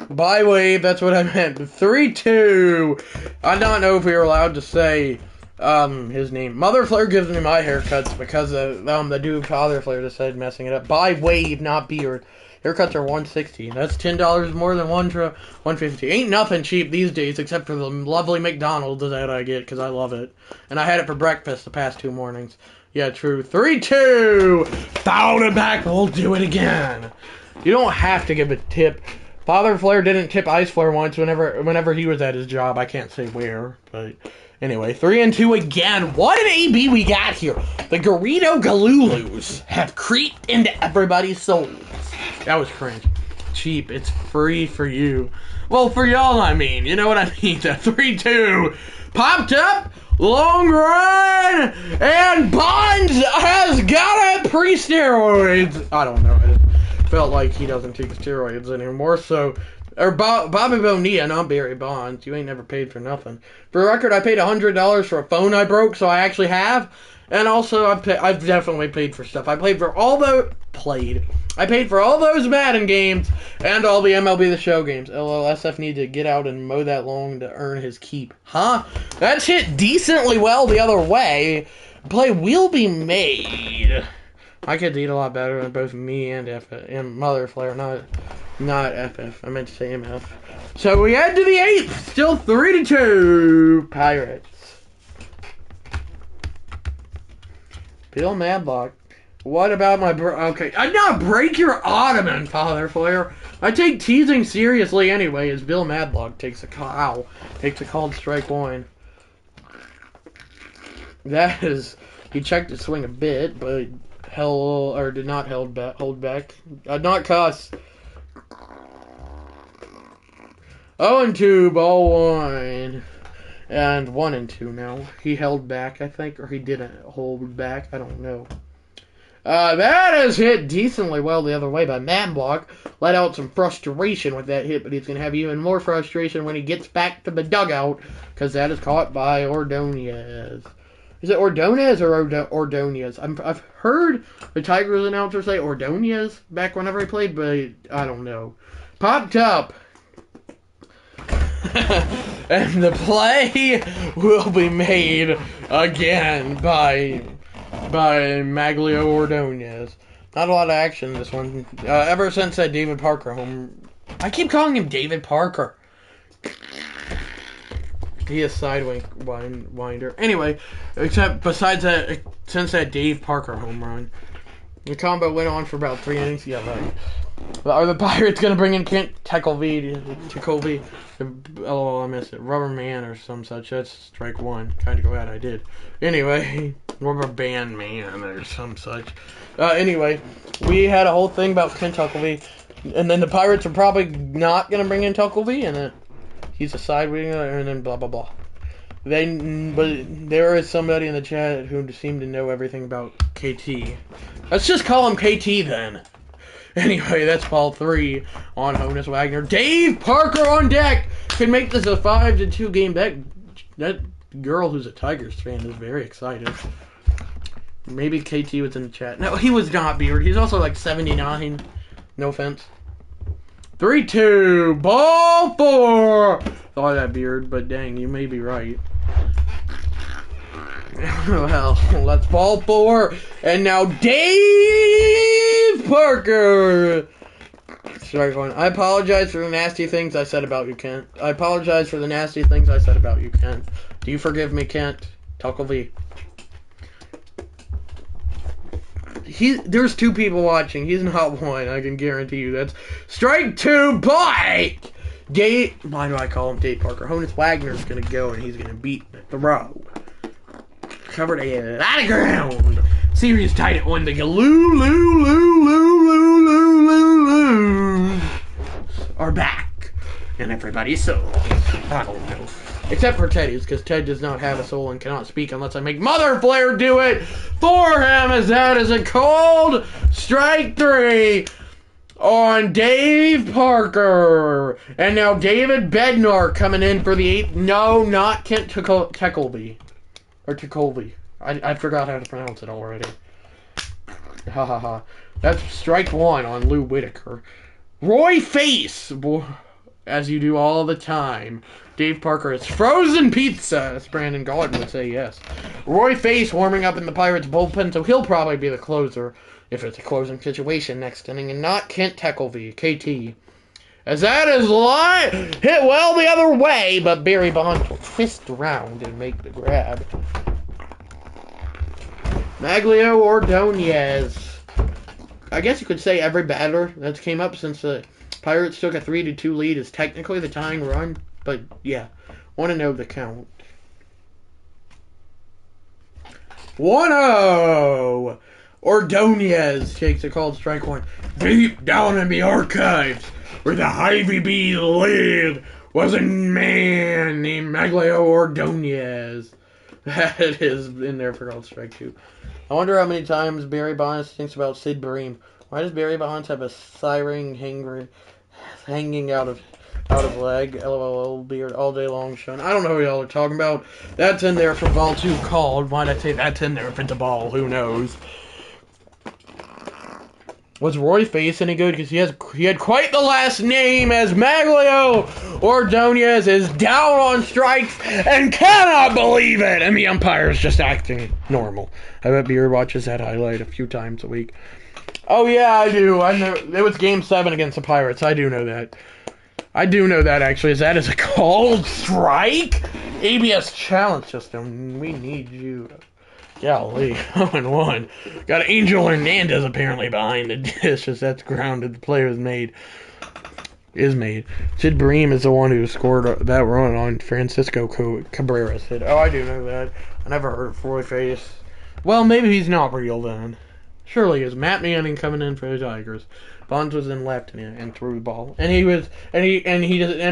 [SPEAKER 1] Bye, Wave. That's what I meant. 3-2. I don't know if we were allowed to say His name. Mother Flare gives me my haircuts because the dude Father Flare decided messing it up. By wave, not beard. Haircuts are $160. That's $10 more than $150. Ain't nothing cheap these days except for the lovely McDonald's that I get because I love it. And I had it for breakfast the past 2 mornings. Yeah, true. 3-2. Fouled it back. We'll do it again. You don't have to give a tip. Father Flare didn't tip Ice Flare once whenever he was at his job. I can't say where, but anyway, 3-2 again. What an AB we got here. The Garrido Galulus have creeped into everybody's souls. That was cringe. Cheap. It's free for you. Well, for y'all, I mean. You know what I mean. The 3-2 popped up. Long run. And Bonds has got it pre-steroids. I don't know. Felt like he doesn't take steroids anymore, so... Or Bobby Bonilla, not Barry Bonds. You ain't never paid for nothing. For the record, I paid $100 for a phone I broke, so I actually have. And also, I've definitely paid for stuff. I paid for all those Madden games and all the MLB The Show games. LLSF need to get out and mow that lawn to earn his keep. Huh? That's hit decently well the other way. Play will be made. I could eat a lot better than both me and Mother Flare, not FF. I meant to say MF. So we head to the 8th. Still 3-2. Pirates. Bill Madlock. What about my okay? I not break your ottoman, Father Flare. I take teasing seriously anyway. As Bill Madlock takes a called strike 1. That is, he checked his swing a bit, but did not hold back. Not cuss. 0-2, ball 1. And 1-2 now. He held back, I think, or he didn't hold back. I don't know. That is hit decently well the other way by Madlock. Let out some frustration with that hit, but he's going to have even more frustration when he gets back to the dugout, because that is caught by Ordonez. Is it Ordonez or Ordonez? I've heard the Tigers announcer say Ordonez back whenever he played, but I don't know. Popped up. And the play will be made again by Maglio Ordonez. Not a lot of action in this one. Ever since that David Parker home. I keep calling him David Parker. He is sidewinder. Anyway, besides that, since that Dave Parker home run, the combo went on for about 3 innings. Yeah, right. Are the Pirates going to bring in Kent Tekulve? Oh, I missed it. Rubber Man or some such. That's strike 1. Kind of glad I did. Anyway, Rubber Band Man or some such. Anyway, we had a whole thing about Kent Tekulve, and then the Pirates are probably not going to bring in Tekulve, and then he's a side winger, and then blah, blah, blah. But there is somebody in the chat who seemed to know everything about KT. Let's just call him KT then. Anyway, that's ball 3 on Honus Wagner. Dave Parker on deck can make this a 5-2 game bet. That girl who's a Tigers fan is very excited. Maybe KT was in the chat. No, he was not, Beard. He's also like 79. No offense. 3-2. Ball 4. Thought that, Beard, but dang, you may be right. Well, that's ball 4. And now Dave Parker. Strike 1. I apologize for the nasty things I said about you, Kent. I apologize for the nasty things I said about you, Kent. Do you forgive me, Kent? Tekulve. There's 2 people watching. He's not one. I can guarantee you. That's strike 2. Bite. Why do I call him Dave Parker? Honus Wagner's going to go, and he's going to beat the throw. Covered a lot of ground. Series tied at 1. The Galulus are back. And everybody's soul. I don't know. Except for Teddy's, because Ted does not have a soul and cannot speak unless I make Mother Flare do it for him, as that is a cold strike 3 on Dave Parker. And now David Bednar coming in for the 8th. No, not Kent Tekulve. Or Tekulve. I forgot how to pronounce it already. Ha ha ha. That's strike 1 on Lou Whitaker. Roy Face as you do all the time. Dave Parker is frozen pizza, as Brandon Gaulden would say, yes. Roy Face warming up in the Pirates bullpen, so he'll probably be the closer if it's a closing situation next inning, and not Kent Teckelby, KT. As that is hit well the other way, but Barry Bonds will twist around and make the grab. Maglio Ordonez. I guess you could say every batter that's came up since the Pirates took a 3-2 lead is technically the tying run, but yeah, want to know the count. 1-0. Ordonez takes a called strike one. Deep down in the archives, where the Hy-Vee bees live, was a man named Maglio Ordonez. That is in there for called strike two. I wonder how many times Barry Bonds thinks about Sid Bream. Why does Barry Bonds have a siren hanging out of leg? LOL beard all day long, Sean. I don't know what y'all are talking about. That's in there for ball two called. Why'd I say that's in there if it's a ball? Who knows? Was Roy Face any good? Because he had quite the last name as Maglio Ordonez is down on strikes and cannot believe it. And the umpire's just acting normal. I bet Beard watches that highlight a few times a week. Oh yeah, I do. I know it was Game 7 against the Pirates. I do know that. Actually. That is a called strike? ABS challenge system. We need you. Golly, 0-1. Got Angel Hernandez apparently behind the dish as that's grounded. The play is made. Sid Bream is the one who scored that run on Francisco Cabrera's hit. Oh, I do know that. I never heard of Roy Face. Well, maybe he's not real then. Surely is. Matt Manning coming in for the Tigers. Bonds was in left and threw the ball, and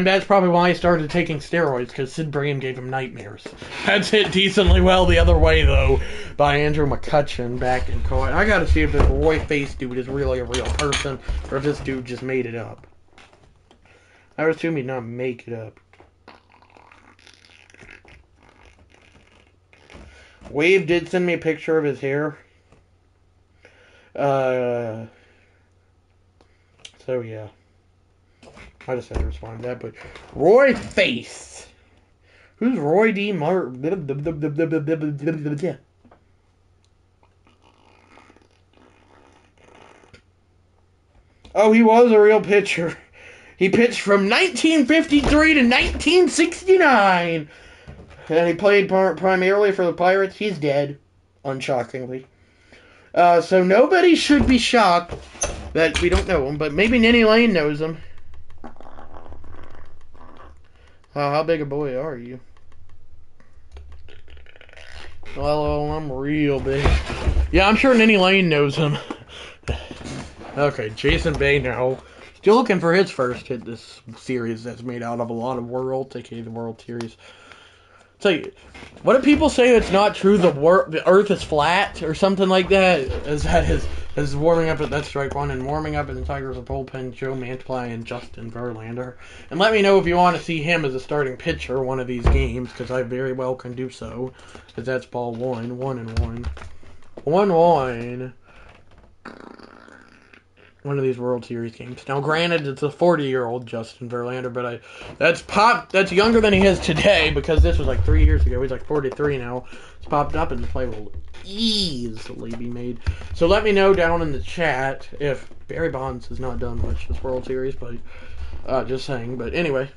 [SPEAKER 1] that's probably why he started taking steroids, because Sid Bream gave him nightmares. That's hit decently well the other way though by Andrew McCutcheon back in court. I gotta see if this Roy Face dude is really a real person or if this dude just made it up. I would assume he'd not make it up. Wave did send me a picture of his hair. So yeah, I just had to respond to that. But Roy Face, who's Roy D. Oh, he was a real pitcher. He pitched from 1953 to 1969, and he played primarily for the Pirates. He's dead, unshockingly. So nobody should be shocked that we don't know him, but maybe Nenny Lane knows him. How big a boy are you? Well, I'm real big. Yeah, I'm sure Nenny Lane knows him. Okay, Jason Bay now. Still looking for his first hit this series that's made out of a lot of worlds, aka the World Series. Tell you, what do people say that's not true? The Earth is flat or something like that. Is that his warming up at that strike one and warming up in the Tigers of bullpen, Joe Mantiply and Justin Verlander. And let me know if you want to see him as a starting pitcher one of these games, because I very well can do so. Because that's ball 1-1. 1-1. One of these World Series games. Now, granted, it's a 40-year-old Justin Verlander, but that's younger than he is today, because this was like 3 years ago. He's like 43 now. It's popped up, and the play will easily be made. So let me know down in the chat if Barry Bonds has not done much this World Series, but just saying. But anyway,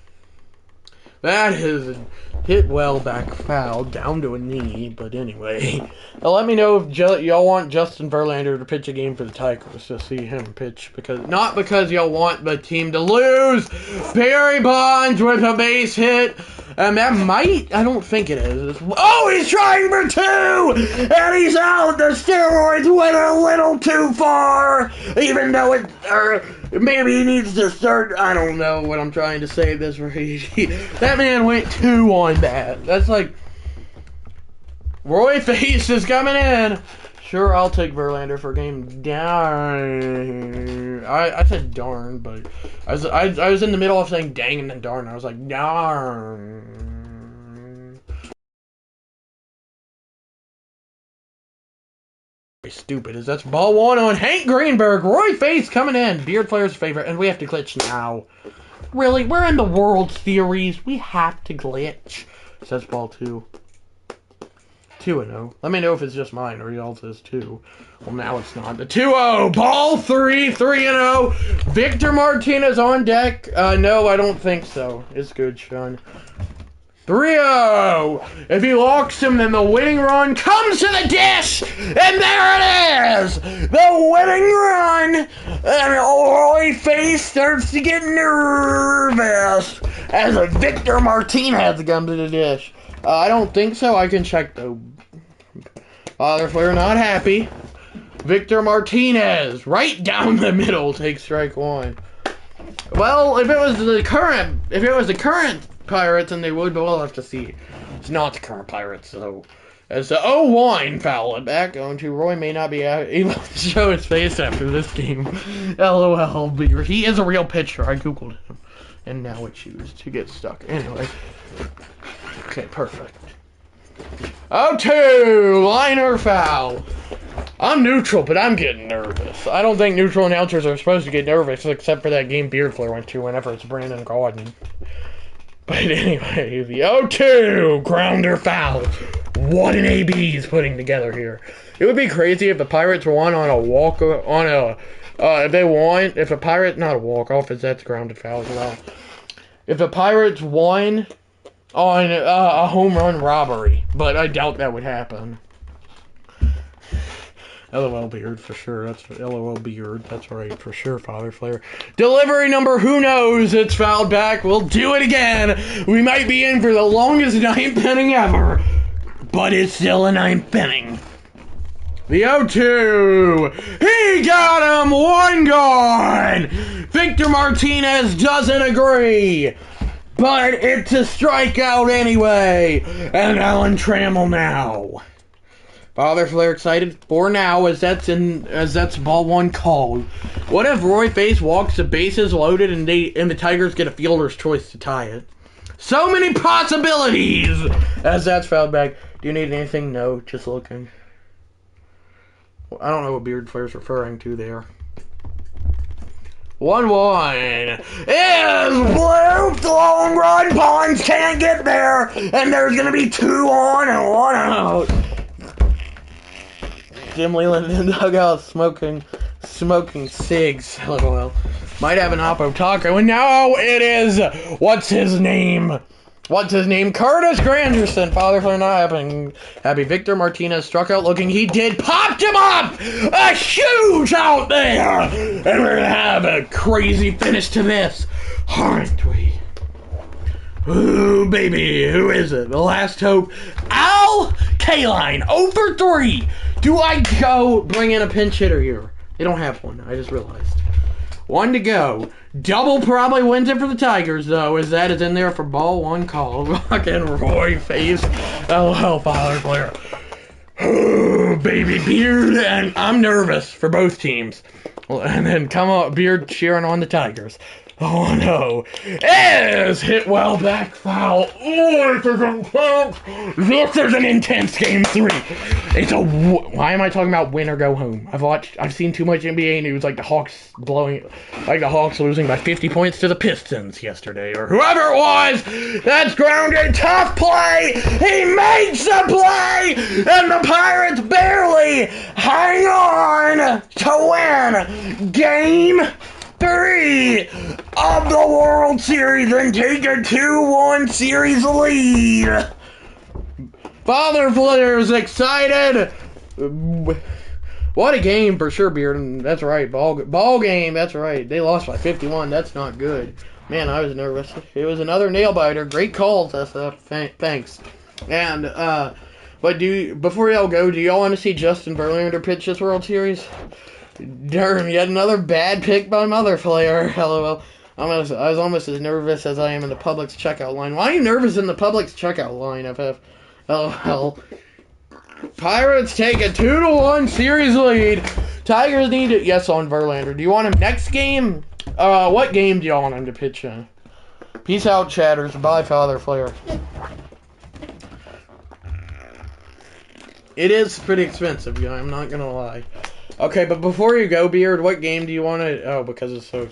[SPEAKER 1] that is hit well back foul down to a knee. But anyway, let me know if y'all want Justin Verlander to pitch a game for the Tigers to see him pitch, not because y'all want the team to lose. Barry Bonds with a base hit. That might, I don't think it is. Oh, he's trying for two! And he's out! The steroids went a little too far! Even though maybe he needs to start, I don't know what I'm trying to say this right. That man went 2 on that. That's like, Roy Face is coming in. Sure, I'll take Verlander for a game. Darn. I said darn, but I was in the middle of saying dang and then darn. I was like, darn. Stupid is that's ball 1 on Hank Greenberg. Roy Face coming in. Beard Flair's favorite, and we have to glitch now. Really? We're in the World Series. We have to glitch. Says ball 2. 2-0. Let me know if it's just mine or y'all says 2. Well, now it's not. The 2-0. Ball 3. 3-0. Victor Martinez on deck. No, I don't think so. It's good, Sean. 3-0. If he locks him, then the winning run comes to the dish. And there it is. The winning run. And Roy Face starts to get nervous as a Victor Martinez comes to the dish. I don't think so. I can check, though. Father Flair not happy. Victor Martinez, right down the middle, takes strike 1. Well, if it was the current Pirates, then they would, but we'll have to see. It's not the current Pirates, so as the 0-1 foul it back on to Roy may not be able to show his face after this game. LOL, but he is a real pitcher. I googled him, and now it chooses to get stuck. Anyway, okay, perfect. 0-2, liner foul. I'm neutral, but I'm getting nervous. I don't think neutral announcers are supposed to get nervous, except for that game Beard Flair went to whenever it's Brandon Gaudin. But anyway, the 0-2 grounder foul. What an AB he's putting together here. It would be crazy if the Pirates won on a walk, if a Pirate, not a walk-off, as that's grounded foul as well. If the Pirates won on a home run robbery, but I doubt that would happen. LOL Beard, for sure. That's LOL Beard. That's right, for sure, Father Flair. Delivery number, who knows? It's fouled back. We'll do it again. We might be in for the longest ninth inning ever, but it's still a ninth inning. The 0-2. He got him. 1 gone. Victor Martinez doesn't agree, but it's a strikeout anyway. And Alan Trammell now. Father Flair excited for now as that's ball 1 called. What if Roy Face walks the bases loaded and the Tigers get a fielder's choice to tie it? So many possibilities as that's fouled back. Do you need anything? No, just looking. Well, I don't know what Beard Flair's referring to there. 1-1 is blooped. Long run. Bonds can't get there, and there's gonna be 2 on and 1 out. Jim Leland in the dugout smoking cigs. LOL. Might have an Oppo taco. And now it is, what's his name? Curtis Granderson. Father Flair not happy. Victor Martinez struck out looking. He did. Popped him up. A huge out there. And we're going to have a crazy finish to this. Aren't we? Ooh, baby. Who is it? The last hope. Al Kaline. 0-for-3. Do I go bring in a pinch hitter here? They don't have one. I just realized. 1 to go. Double probably wins it for the Tigers, though, as that is in there for ball 1 call. Fucking Roy Face. LOL, Father Flair. Oh, baby Beard. And I'm nervous for both teams. And then come on, Beard cheering on the Tigers. Oh no. Is hit well back foul. Oh, this is an intense game 3. Why am I talking about win or go home? I've seen too much NBA news like the Hawks losing by 50 points to the Pistons yesterday, or whoever it was. That's grounded. Tough play. He makes the play, and the Pirates barely hang on to win game 3 of the World Series and take a 2-1 series lead. Father Flair is excited. What a game for sure, Beard. That's right. Ball game. That's right. They lost by 51. That's not good. Man, I was nervous. It was another nail biter. Great calls, SF. Thanks. And but before y'all go, do y'all want to see Justin Verlander pitch this World Series? Darn, yet another bad pick by Mother Flair. LOL. I was almost as nervous as I am in the Publix checkout line. Why are you nervous in the Publix checkout line, FF? LOL. Pirates take a 2-1 series lead. Tigers need it. Yes, on Verlander. Do you want him next game? What game do y'all want him to pitch in? Peace out, chatters. Bye, Father Flair. It is pretty expensive, yeah, I'm not gonna lie. Okay, but before you go, Beard, what game do you want to... Oh, because it's so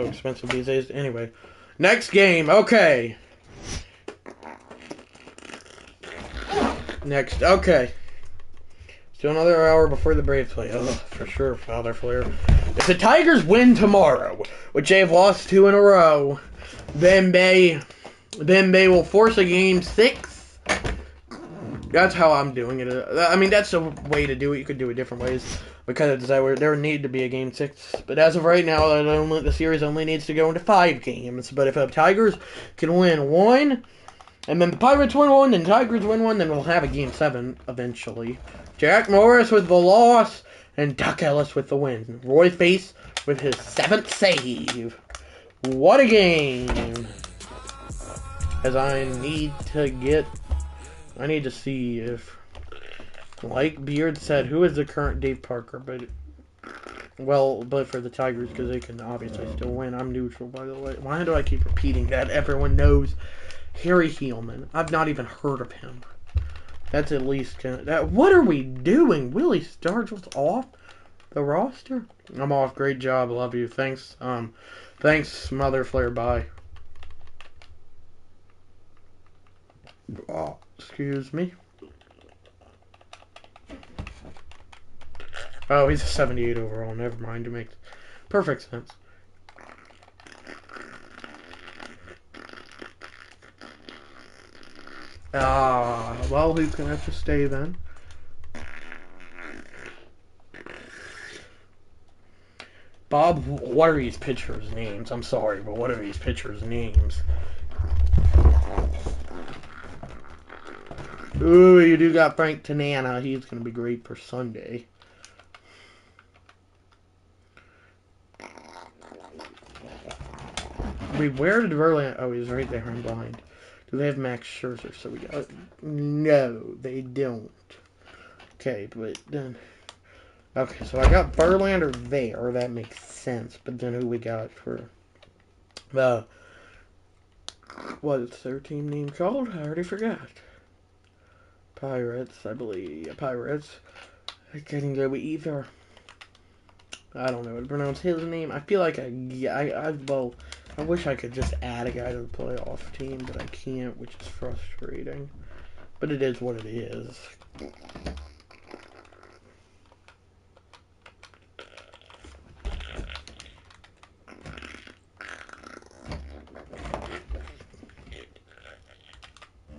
[SPEAKER 1] expensive these days. Anyway, Next game. Okay. Next. Okay. Still another hour before the Braves play. Oh, for sure, Father Flare. If the Tigers win tomorrow, which they've lost 2 in a row, then they will force a game 6. That's how I'm doing it. I mean, that's a way to do it. You could do it different ways because there need to be a game 6. But as of right now, the series only needs to go into 5 games. But if the Tigers can win 1, and then the Pirates win 1, then the Tigers win 1, then we'll have a game 7 eventually. Jack Morris with the loss, and Duck Ellis with the win. Roy Face with his 7th save. What a game! As I need to see if, like Beard said, who is the current Dave Parker, but for the Tigers, because they can obviously still win. I'm neutral, by the way. Why do I keep repeating that? Everyone knows Harry Heelman. I've not even heard of him. That's at least what are we doing? Willie Stargell's off the roster? I'm off. Great job. Love you. Thanks. Thanks, Mother Flare. Bye. Oh, excuse me. Oh, he's a 78 overall. Never mind. It makes perfect sense. Well, he's going to have to stay then. Bob, what are these pitchers' names? I'm sorry, but what are these pitchers' names? Ooh, you do got Frank Tanana. He's going to be great for Sunday. Wait, where did Verlander... Oh, he's right there. I'm blind. Do they have Max Scherzer? So we got... No, they don't. Okay, but then... Okay, so I got Verlander there. That makes sense. But then who we got for... What is their team name called? I already forgot. Pirates, I believe. Yeah, Pirates. I can go either... I don't know how to pronounce his name. I feel like I wish I could just add a guy to the playoff team, but I can't, which is frustrating. But it is what it is.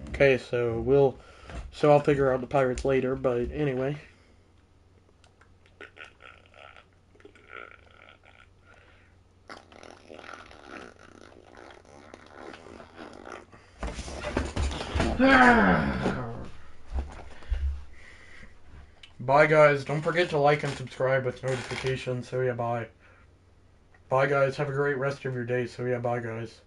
[SPEAKER 1] Okay, so I'll figure out the Pirates later, but anyway. Bye, guys. Don't forget to like and subscribe with notifications. So yeah, bye. Bye, guys. Have a great rest of your day. So yeah, bye, guys.